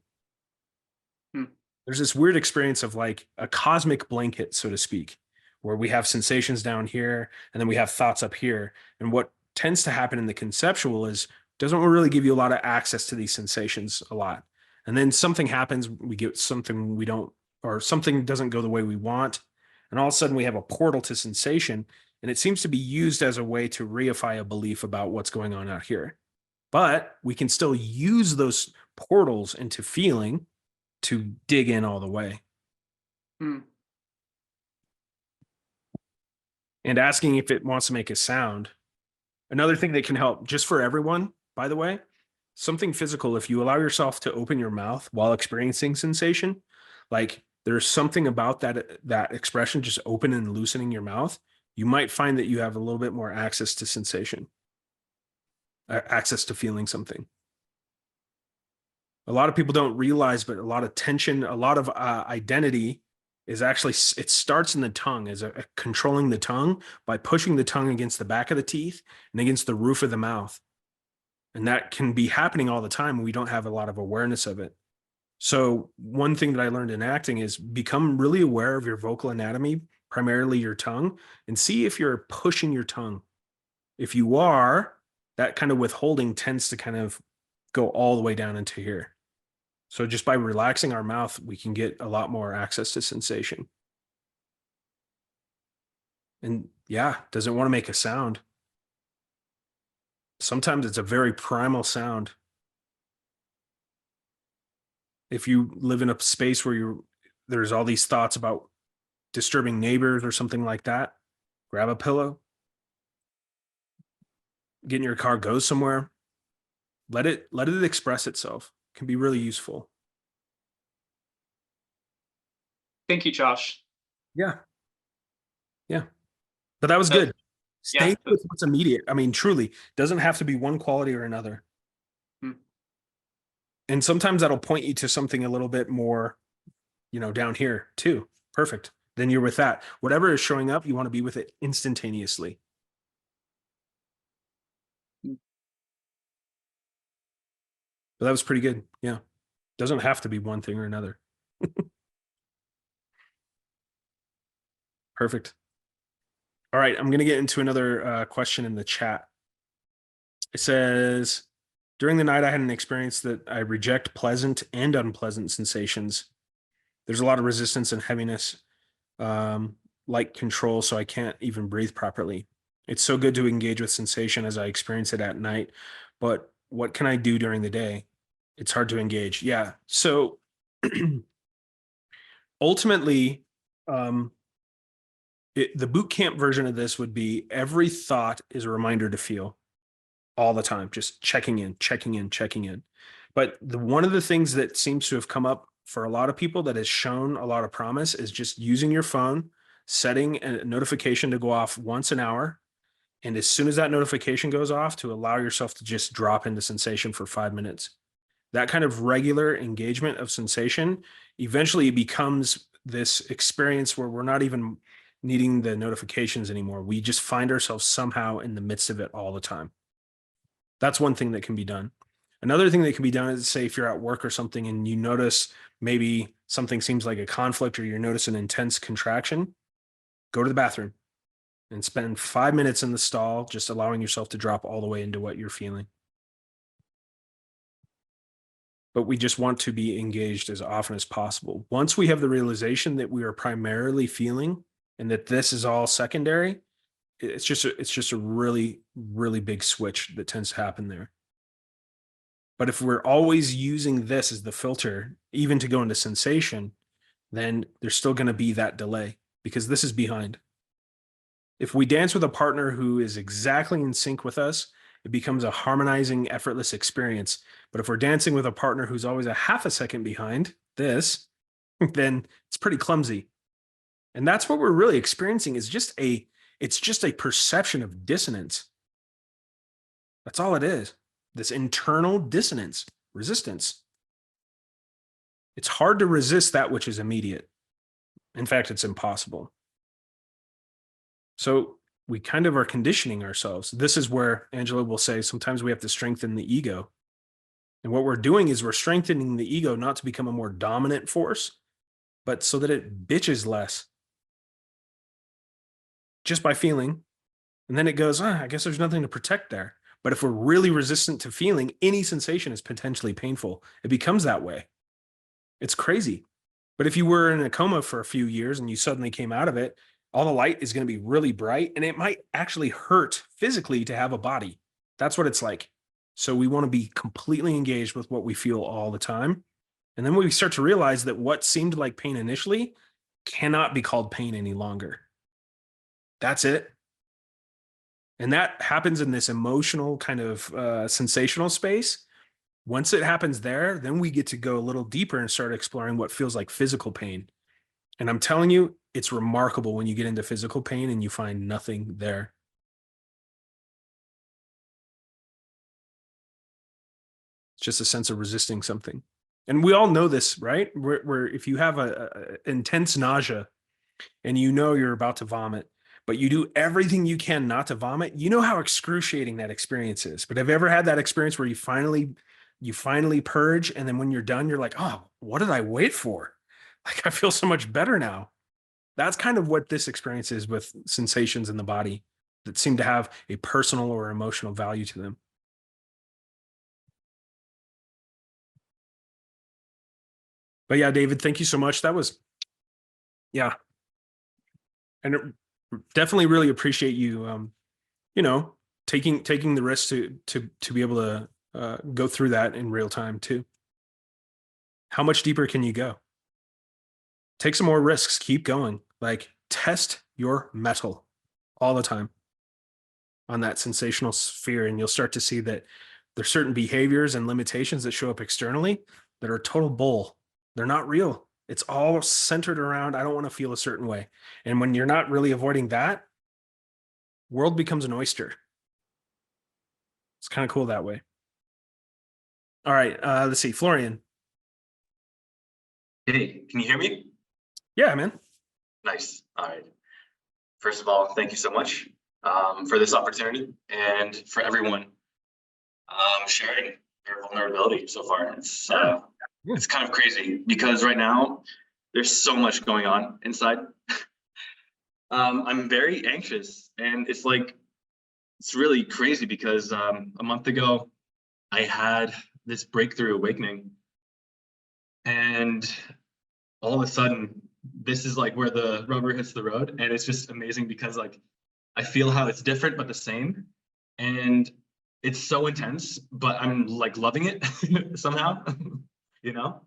There's this weird experience of like a cosmic blanket, so to speak, where we have sensations down here and then we have thoughts up here. And what tends to happen in the conceptual is doesn't really give you a lot of access to these sensations a lot. And then something happens, we get something we don't, or something doesn't go the way we want. And all of a sudden we have a portal to sensation, and it seems to be used as a way to reify a belief about what's going on out here. But we can still use those portals into feeling to dig in all the way. And asking if it wants to make a sound. Another thing that can help just for everyone, by the way, something physical. If you allow yourself to open your mouth while experiencing sensation, like there's something about that expression, just open and loosening your mouth, you might find that you have a little bit more access to sensation, access to feeling something. A lot of people don't realize, but a lot of tension, a lot of identity is actually, it starts in the tongue, as controlling the tongue by pushing the tongue against the back of the teeth and against the roof of the mouth. And that can be happening all the time. We don't have a lot of awareness of it. So one thing that I learned in acting is become really aware of your vocal anatomy, primarily your tongue, and see if you're pushing your tongue. If you are, that kind of withholding tends to kind of go all the way down into here. So just by relaxing our mouth, we can get a lot more access to sensation. And yeah, does it want to make a sound? Sometimes it's a very primal sound. If you live in a space where there's all these thoughts about disturbing neighbors or something like that, grab a pillow, get in your car, go somewhere, let it express itself. It can be really useful. Thank you, Josh. Yeah. But that was Uh, good. Stay yeah, with what's immediate. I mean, truly, doesn't have to be one quality or another. Hmm. And sometimes that'll point you to something a little bit more, down here too. Perfect. Then you're with that. Whatever is showing up, you want to be with it instantaneously. But that was pretty good. Yeah. Doesn't have to be one thing or another. Perfect. All right. I'm going to get into another question in the chat. It says, during the night, I had an experience that I reject pleasant and unpleasant sensations. There's a lot of resistance and heaviness, like control, so I can't even breathe properly. It's so good to engage with sensation as I experience it at night, but what can I do during the day? It's hard to engage. Yeah. So ultimately, the boot camp version of this would be every thought is a reminder to feel all the time, just checking in, checking in, checking in. But one of the things that seems to have come up for a lot of people that has shown a lot of promise is just using your phone, setting a notification to go off once an hour. And as soon as that notification goes off, to allow yourself to just drop into sensation for 5 minutes. That kind of regular engagement of sensation eventually becomes this experience where we're not even needing the notifications anymore. We just find ourselves somehow in the midst of it all the time. That's one thing that can be done. Another thing that can be done is, say, if you're at work or something and you notice maybe something seems like a conflict or you notice an intense contraction, go to the bathroom and spend 5 minutes in the stall, just allowing yourself to drop all the way into what you're feeling. But we just want to be engaged as often as possible. Once we have the realization that we are primarily feeling and that this is all secondary, it's just a really, really big switch that tends to happen there. But if we're always using this as the filter, even to go into sensation, then there's still going to be that delay because this is behind. If we dance with a partner who is exactly in sync with us, it becomes a harmonizing, effortless experience. But if we're dancing with a partner who's always a half a second behind this, then it's pretty clumsy. And that's what we're really experiencing is it's just a perception of dissonance. That's all it is. This internal dissonance, resistance. It's hard to resist that which is immediate. In fact, it's impossible. So we kind of are conditioning ourselves. This is where Angelo will say sometimes we have to strengthen the ego. And what we're doing is we're strengthening the ego not to become a more dominant force, but so that it bitches less. Just by feeling. And then it goes, I guess there's nothing to protect there. But if we're really resistant to feeling, any sensation is potentially painful. It becomes that way. It's crazy. But if you were in a coma for a few years and you suddenly came out of it, all the light is going to be really bright and it might actually hurt physically to have a body. That's what it's like. So we want to be completely engaged with what we feel all the time. And then we start to realize that what seemed like pain initially cannot be called pain any longer. That's it. And that happens in this emotional kind of sensational space. Once it happens there, then we get to go a little deeper and start exploring what feels like physical pain. And I'm telling you, it's remarkable when you get into physical pain and you find nothing there. It's just a sense of resisting something. And we all know this, right? Where if you have a intense nausea and you know you're about to vomit, but you do everything you can not to vomit, you know how excruciating that experience is. But have you ever had that experience where you finally purge, and then when you're done, you're like, oh, what did I wait for? Like, I feel so much better now. That's kind of what this experience is with sensations in the body that seem to have a personal or emotional value to them. But yeah, David, thank you so much. That was, yeah. And definitely really appreciate you, taking the risk to be able to go through that in real time too. How much deeper can you go? Take some more risks. Keep going. Like, test your mettle all the time on that sensational sphere, and you'll start to see that there's certain behaviors and limitations that show up externally that are total bull. They're not real. It's all centered around, I don't want to feel a certain way. And when you're not really avoiding that, world becomes an oyster. It's kind of cool that way. All right, let's see, Florian. Hey, can you hear me? Yeah, man. Nice. All right. First of all, thank you so much for this opportunity and for everyone sharing their vulnerability so far. It's kind of crazy because right now there's so much going on inside. I'm very anxious, and it's really crazy because a month ago I had this breakthrough awakening, and all of a sudden this is like where the rubber hits the road, and it's just amazing because like I feel how it's different but the same, and it's so intense, but I'm like loving it somehow, you know?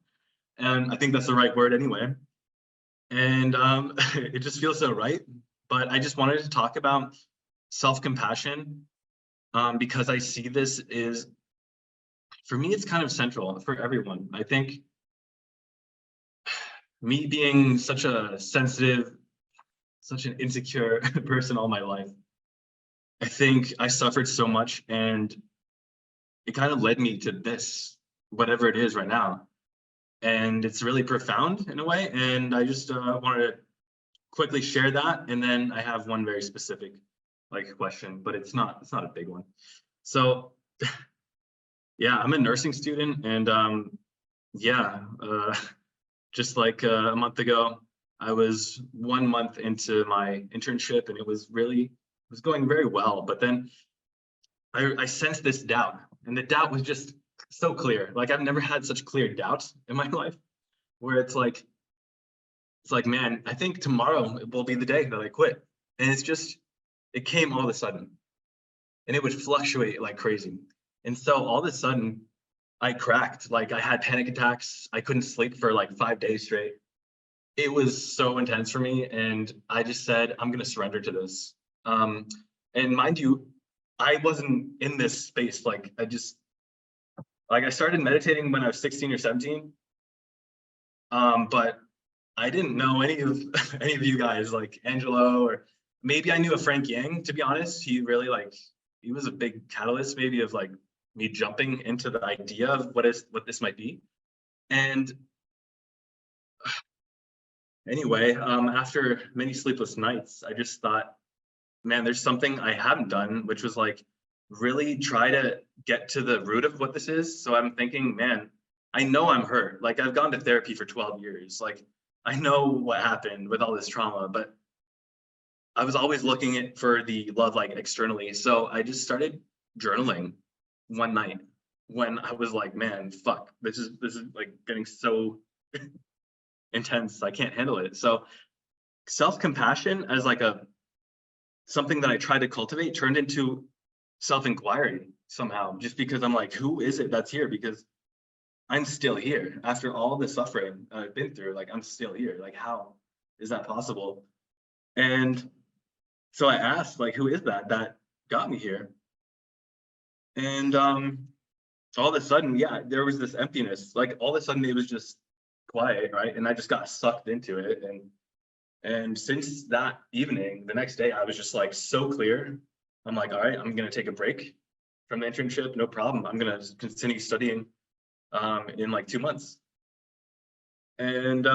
And I think that's the right word anyway. And it just feels so right. But I just wanted to talk about self-compassion because I see this is, for me, it's kind of central for everyone. I think me being such a sensitive, such an insecure person all my life, I think I suffered so much, and it kind of led me to this, whatever it is right now. And it's really profound in a way. And I just wanted to quickly share that. And then I have one very specific question, but it's not a big one. So yeah, I'm a nursing student, and just like a month ago, I was 1 month into my internship, and it was going very well. But then I sensed this doubt, and the doubt was just so clear. Like, I've never had such clear doubt in my life, where it's like, man, I think tomorrow will be the day that I quit. And it came all of a sudden, and it would fluctuate like crazy. And so all of a sudden I cracked. Like, I had panic attacks. I couldn't sleep for like 5 days straight. It was so intense for me. And I just said, I'm going to surrender to this. And mind you, I wasn't in this space. I started meditating when I was 16 or 17. But I didn't know any of you guys, like Angelo, or maybe I knew a Frank Yang, to be honest. He really he was a big catalyst maybe of like me jumping into the idea of what this might be. And anyway, after many sleepless nights, I just thought, man, there's something I haven't done, which was like really try to get to the root of what this is. So I'm thinking, man, I know I'm hurt. Like, I've gone to therapy for 12 years. Like, I know what happened with all this trauma, but I was always looking for the love like externally. So I just started journaling one night when I was like, man, fuck, this is like getting so intense. I can't handle it. So self-compassion as like something that I tried to cultivate turned into self-inquiry somehow, just because I'm like, who is it that's here? Because I'm still here after all the suffering I've been through. Like, I'm still here. Like, how is that possible? And so I asked, like, who is that got me here? And all of a sudden, yeah, there was this emptiness. Like, all of a sudden it was just quiet, right? And I just got sucked into it. And since that evening, the next day, I was just like so clear. I'm like, all right, I'm gonna take a break from the internship, no problem. I'm gonna continue studying in like 2 months. And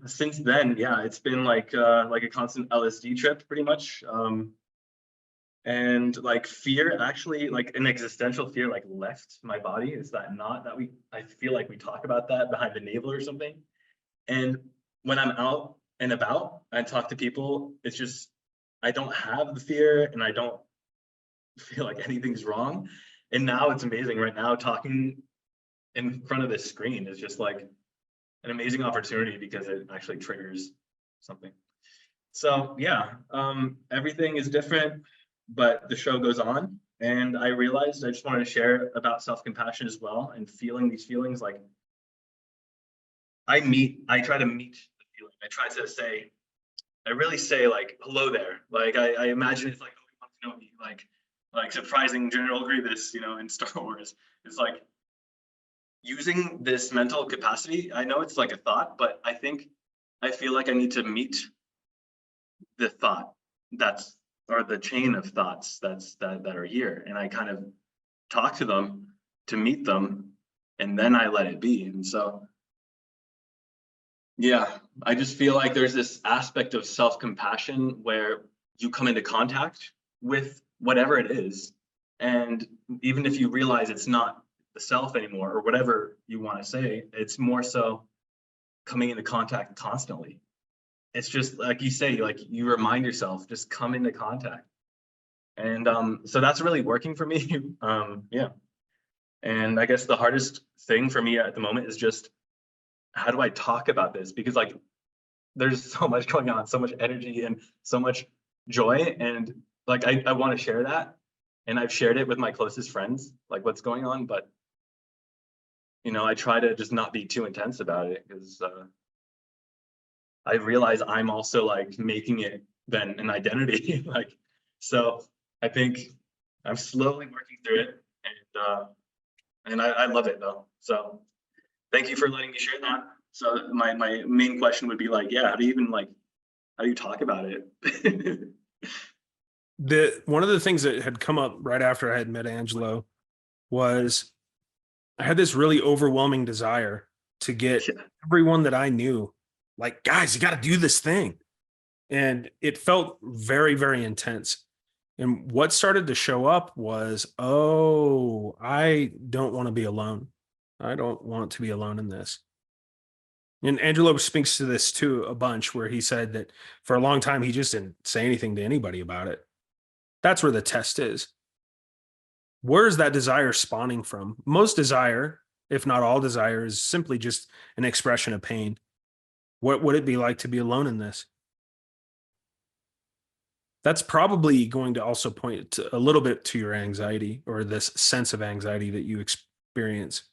since then, yeah, it's been like a constant LSD trip, pretty much. And like fear, actually, like an existential fear, like left my body. Is that not that I feel like we talk about that behind the navel or something. And when I'm out and about and talk to people, it's just, I don't have the fear, and I don't feel like anything's wrong. And now it's amazing. Right now, talking in front of this screen is just like an amazing opportunity because it actually triggers something. So yeah, everything is different, but the show goes on. And I realized I just wanted to share about self-compassion as well, and feeling these feelings. Like I try to meet the feeling. I try to say, I really say like, hello there. Like I imagine it's like, oh, you want to know me, like surprising General Grievous, you know, in Star Wars. It's like using this mental capacity. I know it's like a thought, but I feel like I need to meet the thought or the chain of thoughts that are here, and I kind of talk to them to meet them, and then I let it be. And so yeah, I just feel like there's this aspect of self-compassion where you come into contact with whatever it is, and even if you realize it's not the self anymore, or whatever you want to say, it's more so coming into contact constantly. It's just like you say, like you remind yourself, just come into contact. And so that's really working for me. Yeah. And I guess the hardest thing for me at the moment is just, how do I talk about this? Because like there's so much going on, so much energy and so much joy. And like I want to share that. And I've shared it with my closest friends, like what's going on. But you know, I try to just not be too intense about it, because I realize I'm also like making it then an identity. Like, so I think I'm slowly working through it, and I love it though. So thank you for letting me share that. So my main question would be like, yeah, how do you talk about it? One of the things that had come up right after I had met Angelo was I had this really overwhelming desire to get everyone that I knew, like, guys, you got to do this thing. And it felt very, very intense. And what started to show up was, oh, I don't want to be alone. I don't want to be alone in this. And Angelo speaks to this too a bunch, where he said that for a long time, he just didn't say anything to anybody about it. That's where the test is. Where is that desire spawning from? Most desire, if not all desire, is simply just an expression of pain. What would it be like to be alone in this? That's probably going to also point to a little bit to your anxiety, or this sense of anxiety that you experience.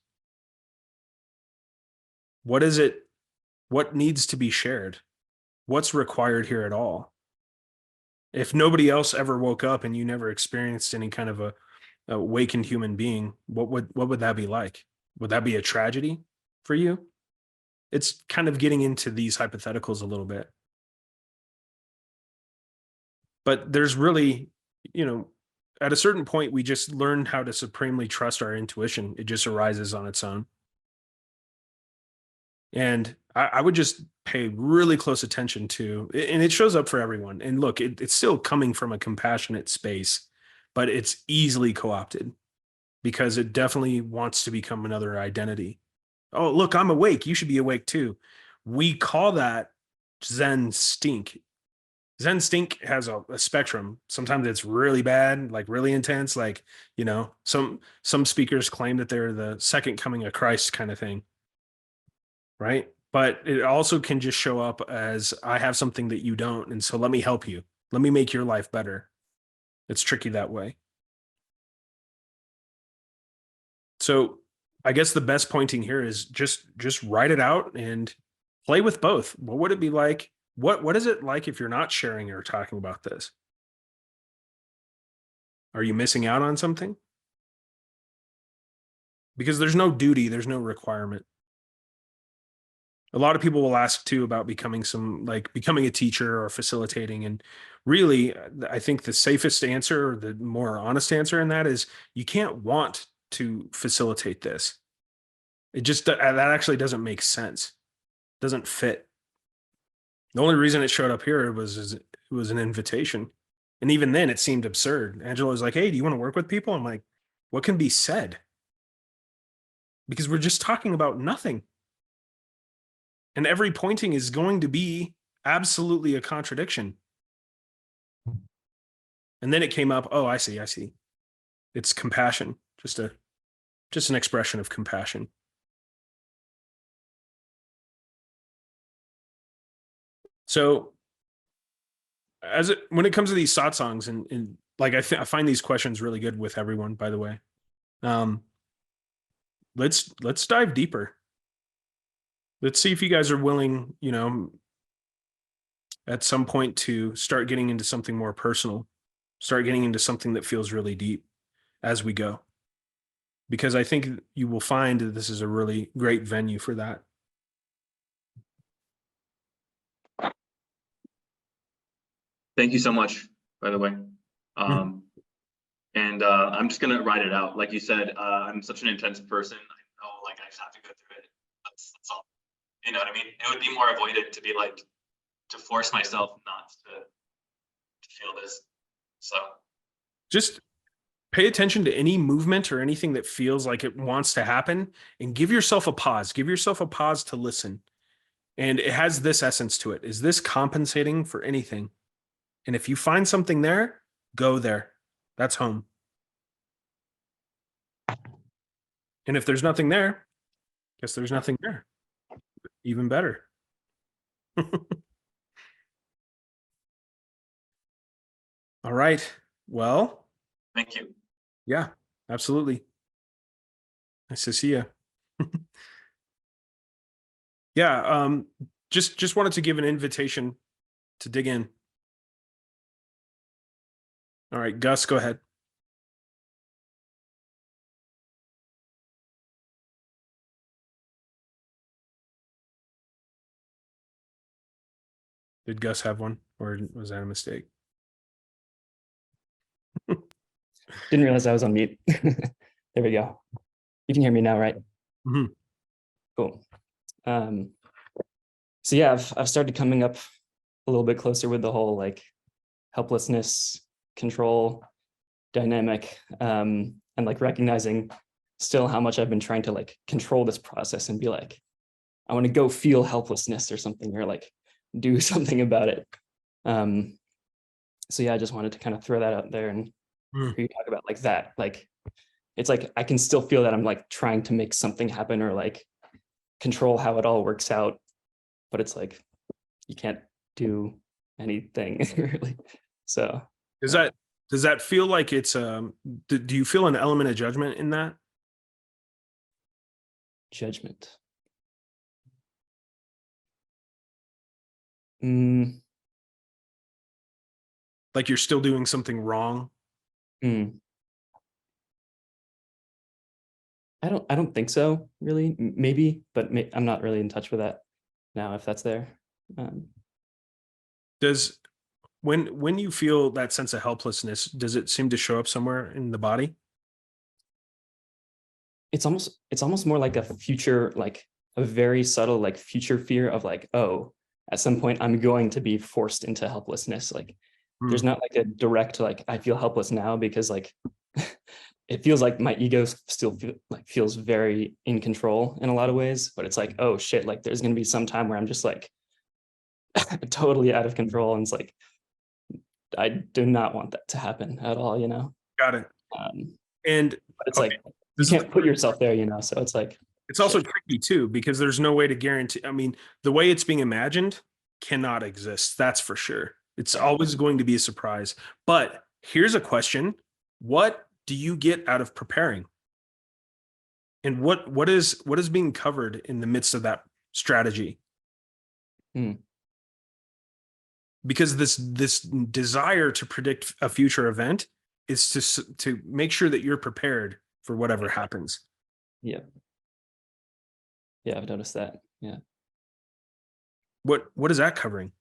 What is it? What needs to be shared? What's required here at all? If nobody else ever woke up and you never experienced any kind of a awakened human being, what would that be like? Would that be a tragedy for you? It's kind of getting into these hypotheticals a little bit. But there's really, you know, at a certain point, we just learn how to supremely trust our intuition. It just arises on its own. And I would just pay really close attention to, and it shows up for everyone. And look, it's still coming from a compassionate space, but it's easily co-opted because it definitely wants to become another identity. Oh, look, I'm awake. You should be awake too. We call that Zen stink. Zen stink has a spectrum. Sometimes it's really bad, like really intense. Like, you know, some speakers claim that they're the second coming of Christ kind of thing. Right. But it also can just show up as, I have something that you don't. And so let me help you. Let me make your life better. It's tricky that way. So I guess the best pointing here is just write it out and play with both. What would it be like? What is it like if you're not sharing or talking about this? Are you missing out on something? Because there's no duty, there's no requirement. A lot of people will ask too about becoming a teacher or facilitating. And really, I think the safest answer, or the more honest answer in that, is you can't want to facilitate this. It just, that actually doesn't make sense. It doesn't fit. The only reason it showed up here was it was an invitation. And even then it seemed absurd. Angelo was like, hey, do you want to work with people? I'm like, what can be said? Because we're just talking about nothing. And every pointing is going to be absolutely a contradiction. And then it came up, oh, I see. It's compassion, just an expression of compassion. So when it comes to these satsangs, and like I find these questions really good with everyone, by the way. Let's dive deeper. Let's see if you guys are willing, at some point to start getting into something more personal, start getting into something that feels really deep as we go. Because I think you will find that this is a really great venue for that. Thank you so much, by the way. And I'm just gonna ride it out. Like you said, I'm such an intense person. I know, like, I just have to go through it. That's all. You know what I mean? It would be more avoidant to be like, to force myself not to feel this. So just pay attention to any movement or anything that feels like it wants to happen, and give yourself a pause. Give yourself a pause to listen. And it has this essence to it. Is this compensating for anything? And if you find something there, go there. That's home. And if there's nothing there, guess there's nothing there. Even better. All right. Well, thank you. yeah, absolutely. Nice to see you. Yeah, just wanted to give an invitation to dig in. All right, Gus, go ahead. Did Gus have one, or was that a mistake? Didn't realize I was on mute. There we go. You can hear me now, right? Mm-hmm. Cool. So yeah, I've started coming up a little bit closer with the whole like helplessness, control dynamic, and like recognizing still how much I've been trying to like control this process and be like, I want to go feel helplessness or something, or like do something about it. So yeah, I just wanted to kind of throw that out there and hear you talk about like that. Like, it's like I can still feel that I'm like trying to make something happen or like control how it all works out, but it's like you can't do anything really. So does that feel like it's do you feel an element of judgment in that? Judgment. Like you're still doing something wrong? I don't think so, really. Maybe, but I'm not really in touch with that now, if that's there. Does when you feel that sense of helplessness, does it seem to show up somewhere in the body? It's almost more like a future, like a very subtle like future fear of like, oh, at some point I'm going to be forced into helplessness. Like there's not like a direct like I feel helpless now, because like it feels like my ego still feels very in control in a lot of ways, but it's like, oh shit, like there's going to be some time where I'm just like totally out of control, and it's like I do not want that to happen at all, you know. Got it. And but it's like you can't put yourself there, you know, so it's like it's also tricky too, because there's no way to guarantee. I mean, the way it's being imagined cannot exist, that's for sure. It's always going to be a surprise. But here's a question: what do you get out of preparing? And what is being covered in the midst of that strategy? Because this desire to predict a future event is to make sure that you're prepared for whatever happens. Yeah, I've noticed that. Yeah. What is that covering?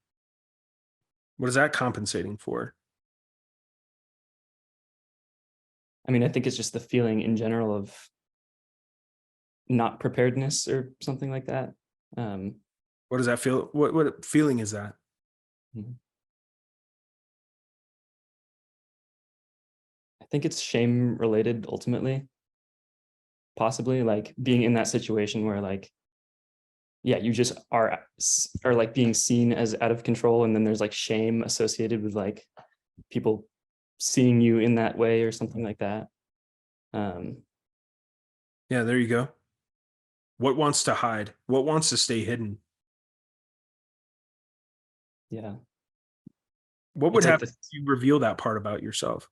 What is that compensating for? I mean, I think it's just the feeling in general of not preparedness or something like that. What does that feel? What feeling is that? I think it's shame related ultimately, possibly, like being in that situation where like, yeah, you just are like being seen as out of control, and then there's like shame associated with like people seeing you in that way or something like that. Yeah, there you go. What wants to hide? What wants to stay hidden? Yeah. What would It's like happen if you reveal that part about yourself?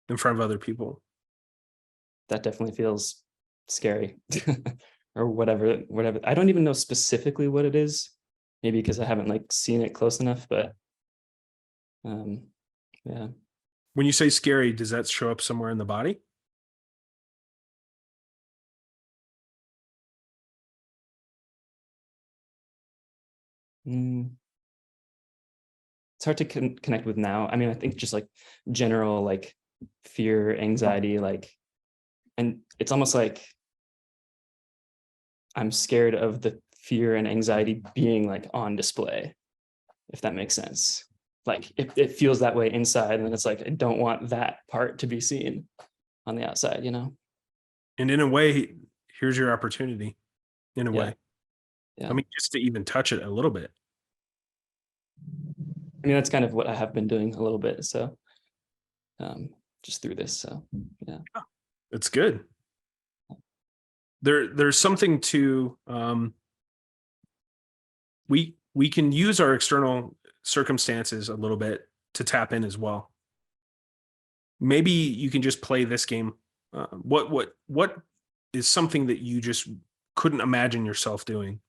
in front of other people. That definitely feels scary or whatever. I don't even know specifically what it is, maybe because I haven't like seen it close enough, but yeah. When you say scary, does that show up somewhere in the body? It's hard to connect with now. I mean, I think just like general like fear, anxiety, like, and it's almost like I'm scared of the fear and anxiety being like on display, if that makes sense. Like it feels that way inside, and then it's like I don't want that part to be seen on the outside, you know? And in a way, here's your opportunity, in a Yeah. way. Yeah. I mean, just to even touch it a little bit. I mean, that's kind of what I have been doing a little bit. So just through this. So yeah. It's good. There's something to we can use our external circumstances a little bit to tap in as well. Maybe you can just play this game. What is something that you just couldn't imagine yourself doing?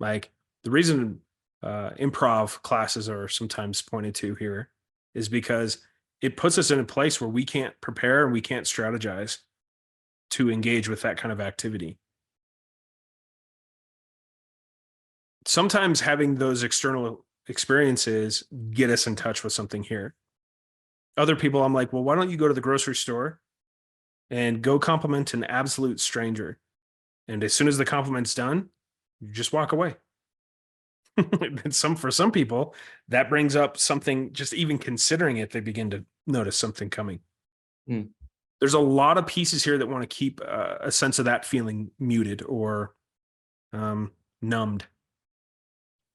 Like the reason improv classes are sometimes pointed to here is because it puts us in a place where we can't prepare and we can't strategize to engage with that kind of activity. Sometimes having those external experiences get us in touch with something here. Other people, I'm like, well, why don't you go to the grocery store and go compliment an absolute stranger? And as soon as the compliment's done, you just walk away. And for some people, that brings up something, just even considering it, they begin to notice something coming. There's a lot of pieces here that want to keep a sense of that feeling muted or numbed.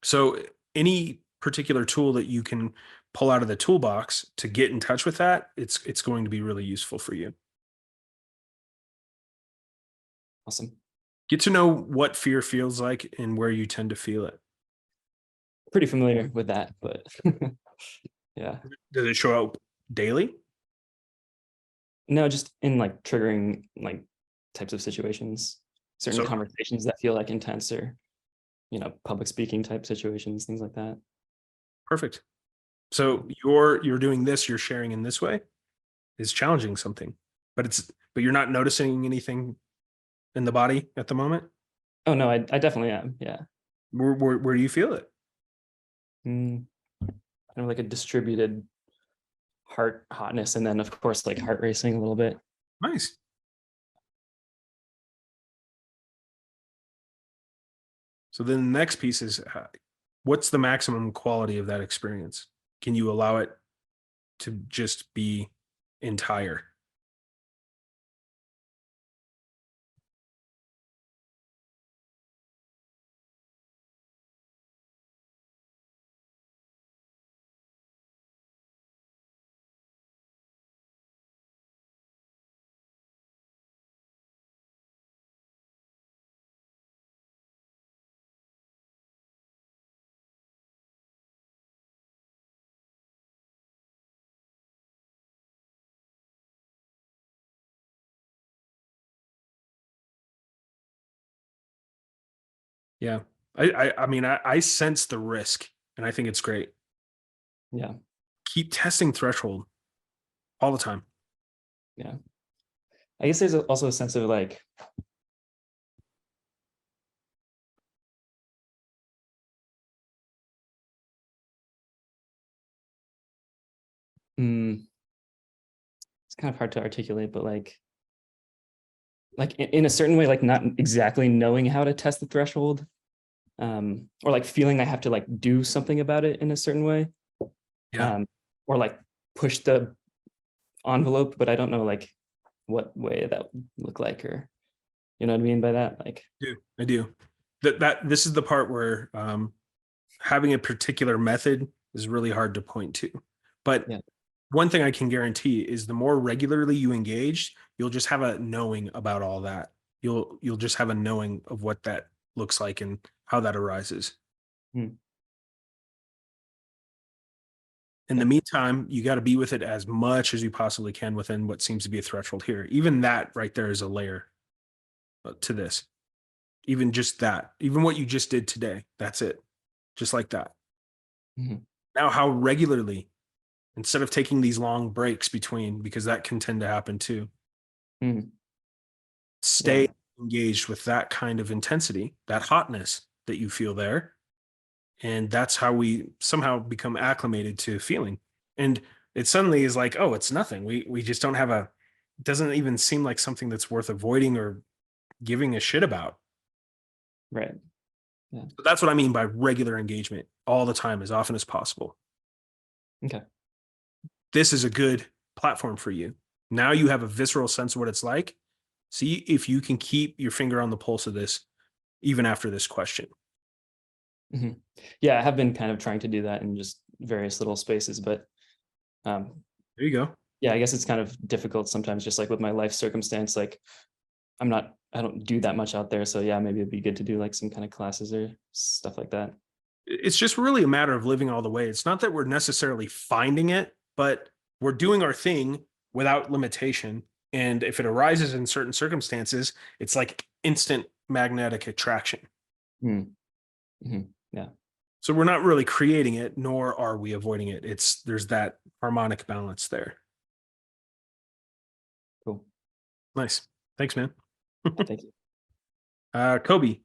So any particular tool that you can pull out of the toolbox to get in touch with that, it's going to be really useful for you. Awesome. Get to know what fear feels like and where you tend to feel it. Pretty familiar with that, but yeah. Does it show up daily? No, just in like triggering like types of situations, certain conversations that feel like intense, or you know, public speaking type situations, things like that. Perfect. So you're doing this, you're sharing in this way is challenging something, but you're not noticing anything in the body at the moment. Oh no, I definitely am. Yeah. Where do you feel it? Kind of like a distributed heart hotness, and then of course like heart racing a little bit. Nice. So then the next piece is what's the maximum quality of that experience? Can you allow it to just be entire? Yeah. I mean, I sense the risk and I think it's great. Yeah. Keep testing threshold all the time. Yeah. I guess there's also a sense of like, it's kind of hard to articulate, but like in a certain way, like not exactly knowing how to test the threshold, or like feeling I have to like do something about it in a certain way. Yeah. Or like push the envelope, but I don't know like what way that would look like, or you know what I mean by that? Like I do. This is the part where having a particular method is really hard to point to. But yeah. One thing I can guarantee is the more regularly you engage, you'll just have a knowing about all that. You'll just have a knowing of what that looks like and how that arises. In the meantime, you got to be with it as much as you possibly can within what seems to be a threshold here. Even that right there is a layer to this. Even just that, even what you just did today, that's it. Just like that. Mhm. Now, how regularly, instead of taking these long breaks between, because that can tend to happen too, Mhm. stay Yeah. engaged with that kind of intensity, that hotness that you feel there. And that's how we somehow become acclimated to feeling. And it suddenly is like, oh, it's nothing. We just don't have a, it doesn't even seem like something that's worth avoiding or giving a shit about. Right. So that's what I mean by regular engagement, all the time, as often as possible. Okay. This is a good platform for you. Now you have a visceral sense of what it's like. See if you can keep your finger on the pulse of this even after this question. Mhm. Yeah, I have been kind of trying to do that in just various little spaces, but There you go. yeah, I guess it's kind of difficult sometimes, just like with my life circumstance. Like I don't do that much out there. So yeah, maybe it'd be good to do like some kind of classes or stuff like that. It's just really a matter of living all the way. It's not that we're necessarily finding it, but we're doing our thing without limitation. And if it arises in certain circumstances, it's like instant magnetic attraction. Mm. Mhm. Yeah. So we're not really creating it, nor are we avoiding it. There's that harmonic balance there. Cool. Nice. Thanks, man. Thank you. Kobe.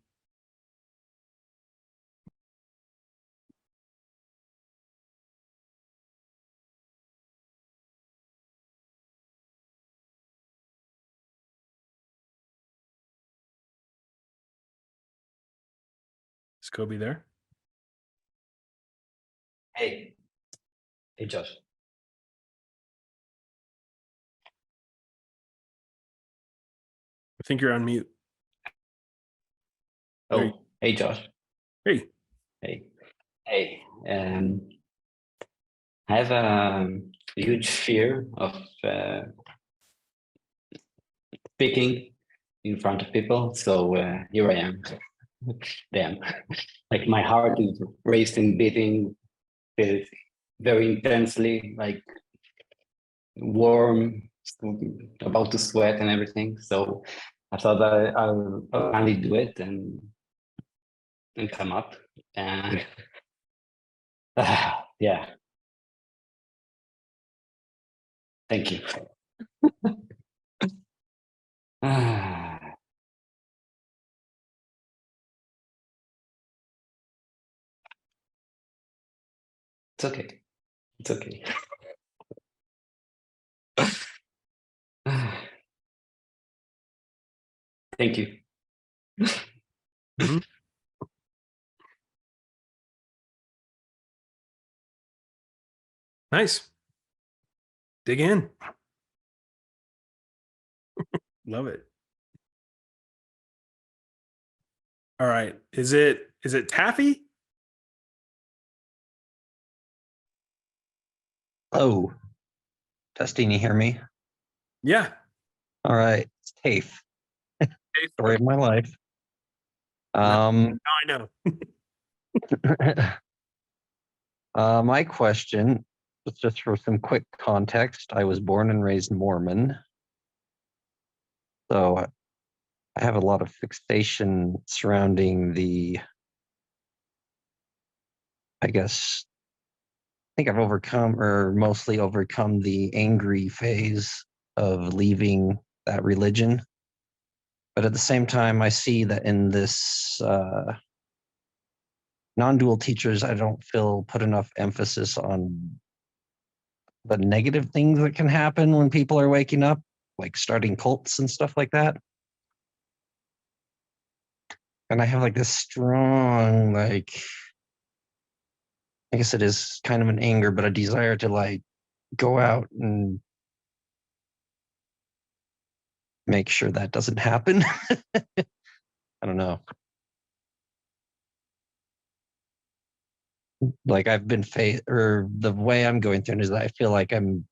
Is Kobe there? Hey, hey, Josh. I think you're on mute. Oh, Hey. hey, Josh. Hey. Hey, hey. I have a huge fear of speaking in front of people. So here I am. Damn. Like my heart is racing, beating very intensely, like warm, about to sweat and everything. So I thought I'll finally do it and come up. And yeah, thank you. It's okay. It's okay. Thank you. Mhm. Nice. Dig in. Love it. All right. Is it taffy? Oh, testing, you hear me? Yeah. All right, it's TAFE, story of my life. Now I know. My question, just for some quick context, I was born and raised Mormon. So I have a lot of fixation surrounding I think I've overcome or mostly overcome the angry phase of leaving that religion. But at the same time, I see that in this non-dual teachers, I don't feel put enough emphasis on the negative things that can happen when people are waking up, like starting cults and stuff like that. And I have like this strong, like, I guess it is kind of an anger, but a desire to like go out and make sure that doesn't happen. I don't know. Like I've been or the way I'm going through it is that I feel like I'm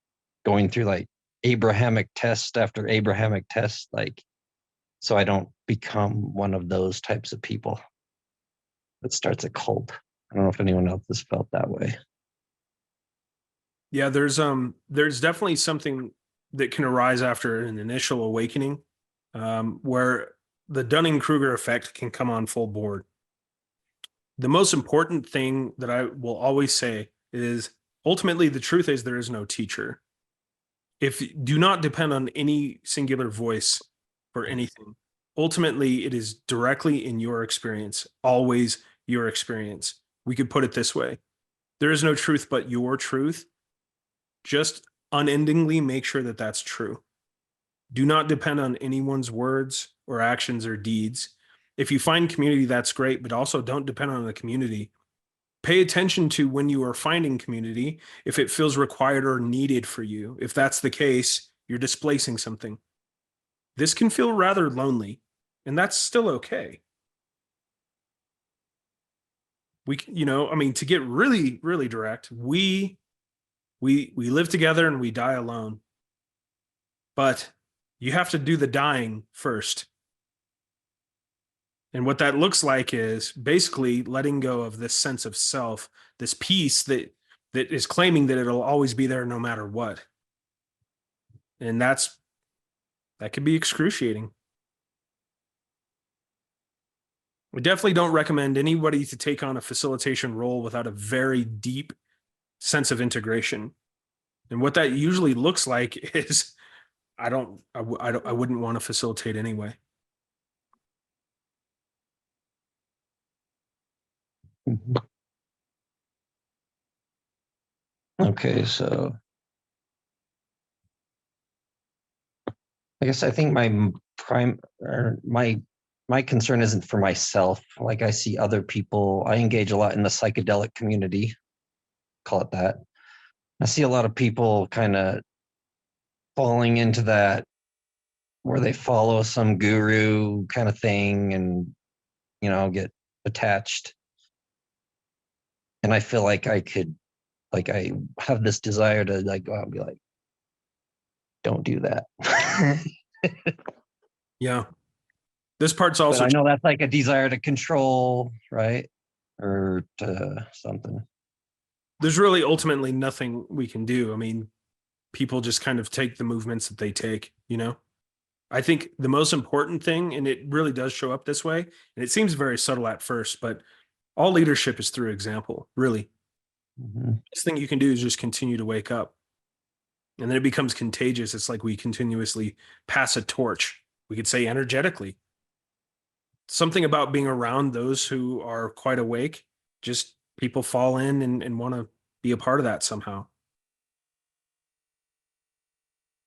going through like Abrahamic test after Abrahamic test, like, so I don't become one of those types of people that starts a cult. I don't know if anyone else has felt that way. Yeah, there's definitely something that can arise after an initial awakening, where the Dunning-Kruger effect can come on full board. The most important thing that I will always say is ultimately the truth is there is no teacher. If do not depend on any singular voice for anything. Ultimately, it is directly in your experience, always your experience. We could put it this way. There is no truth but your truth. Just unendingly make sure that that's true. Do not depend on anyone's words or actions or deeds. If you find community, that's great, but also don't depend on the community. Pay attention to when you are finding community, if it feels required or needed for you. If that's the case, you're displacing something. This can feel rather lonely, and that's still okay. I mean, to get really, really direct, we live together and we die alone. But you have to do the dying first. And what that looks like is basically letting go of this sense of self, this piece that is claiming that it'll always be there no matter what. And that could be excruciating. We definitely don't recommend anybody to take on a facilitation role without a very deep sense of integration. And what that usually looks like is I wouldn't want to facilitate anyway. Okay, so I guess I think my concern isn't for myself. Like I see other people, I engage a lot in the psychedelic community, call it that. I see a lot of people kind of falling into that where they follow some guru kind of thing and, get attached. And I feel like I have this desire to go out and be like, don't do that. Yeah. This part's also, but I know that's like a desire to control, right? Or to something. There's really ultimately nothing we can do. I mean, people just kind of take the movements that they take, I think the most important thing, and it really does show up this way, and it seems very subtle at first, but all leadership is through example, really. Mm-hmm. Best thing you can do is just continue to wake up. And then it becomes contagious. It's like we continuously pass a torch. We could say energetically. Something about being around those who are quite awake, just people fall in and want to be a part of that somehow.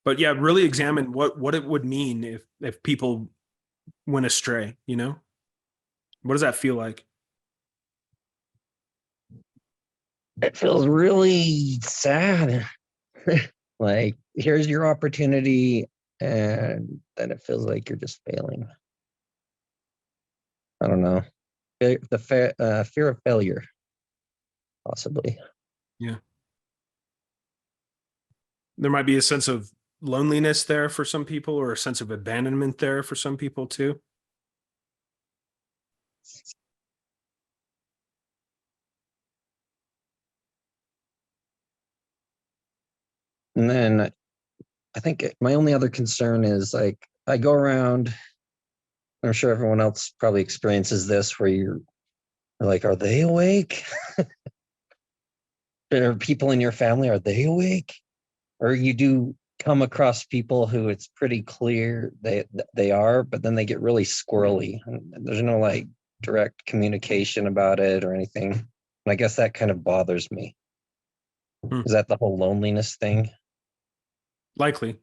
But yeah, really examine what it would mean if people went astray, What does that feel like? It feels really sad. Like, here's your opportunity, and then it feels like you're just failing. I don't know. The fear of failure, possibly. Yeah. There might be a sense of loneliness there for some people, or a sense of abandonment there for some people too. And then I think my only other concern is I go around, I'm sure everyone else probably experiences this, where you're like, are they awake? Are people in your family, are they awake? Or you do come across people who it's pretty clear they are, but then they get really squirrely. And there's no direct communication about it or anything. And I guess that kind of bothers me. Is that the whole loneliness thing? Likely.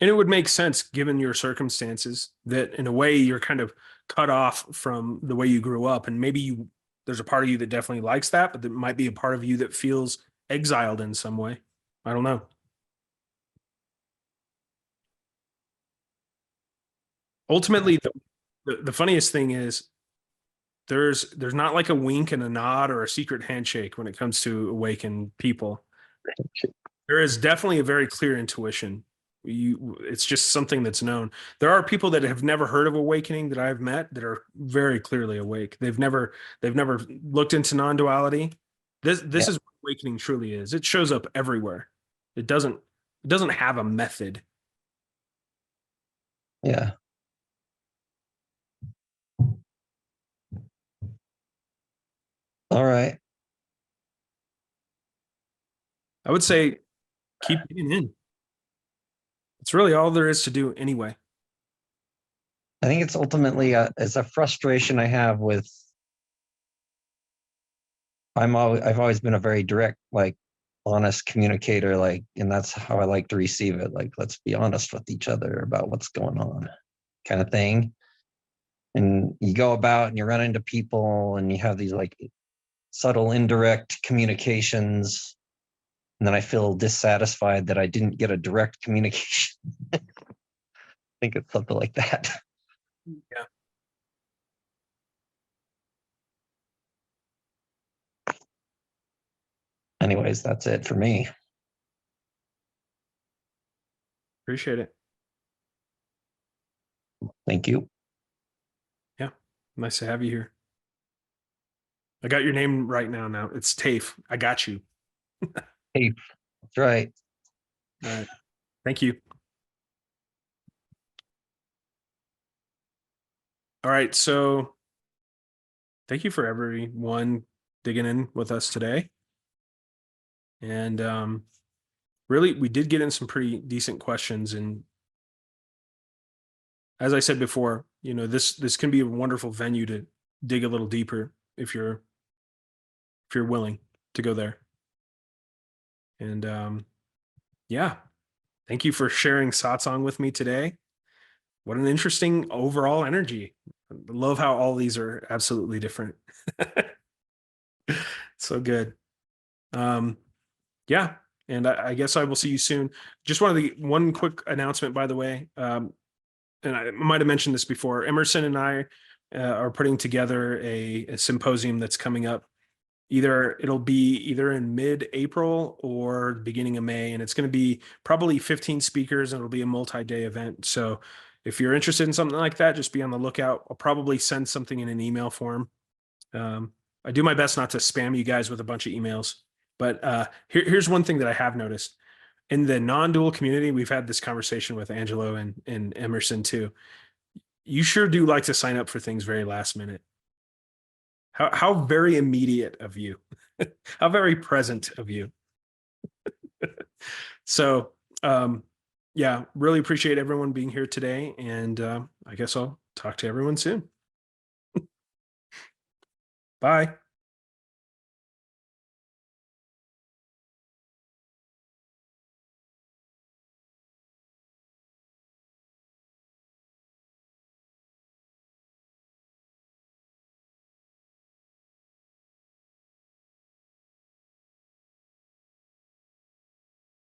And it would make sense given your circumstances that in a way you're kind of cut off from the way you grew up. And maybe there's a part of you that definitely likes that, but there might be a part of you that feels exiled in some way. I don't know. Ultimately, the funniest thing is there's not like a wink and a nod or a secret handshake when it comes to awakened people. There is definitely a very clear intuition. It's just something that's known. There are people that have never heard of awakening that I've met that are very clearly awake. They've never looked into non-duality. This Yeah. is what awakening truly is. It shows up everywhere. It doesn't have a method. Yeah. All right. I would say keep digging in. It's really all there is to do anyway. I think it's ultimately it's a frustration I have with. I've always been a very direct, like, honest communicator, like, and that's how I like to receive it. Like, let's be honest with each other about what's going on, kind of thing. And you go about and you run into people and you have these like subtle, indirect communications. And then I feel dissatisfied that I didn't get a direct communication. I think it's something like that. Yeah. Anyways, that's it for me. Appreciate it. Thank you. Yeah. Nice to have you here. I got your name right now. It's Tafe. I got you. Hey, that's right. All right. Thank you. All right. So thank you for everyone digging in with us today. And really, we did get in some pretty decent questions. And as I said before, you know, this can be a wonderful venue to dig a little deeper if you're willing to go there. And yeah, thank you for sharing Satsang with me today. What an interesting overall energy. I love how all these are absolutely different. So good. Yeah, and I guess I will see you soon. Just one quick announcement, by the way. And I might have mentioned this before. Emerson and I are putting together a symposium that's coming up. It'll be either in mid-April or beginning of May, and it's going to be probably 15 speakers, and it'll be a multi-day event. So if you're interested in something like that, just be on the lookout. I'll probably send something in an email form. I do my best not to spam you guys with a bunch of emails, but here's one thing that I have noticed. In the non-dual community, we've had this conversation with Angelo and Emerson too. You sure do like to sign up for things very last minute. How very immediate of you. How very present of you. So yeah, really appreciate everyone being here today. And I guess I'll talk to everyone soon. Bye.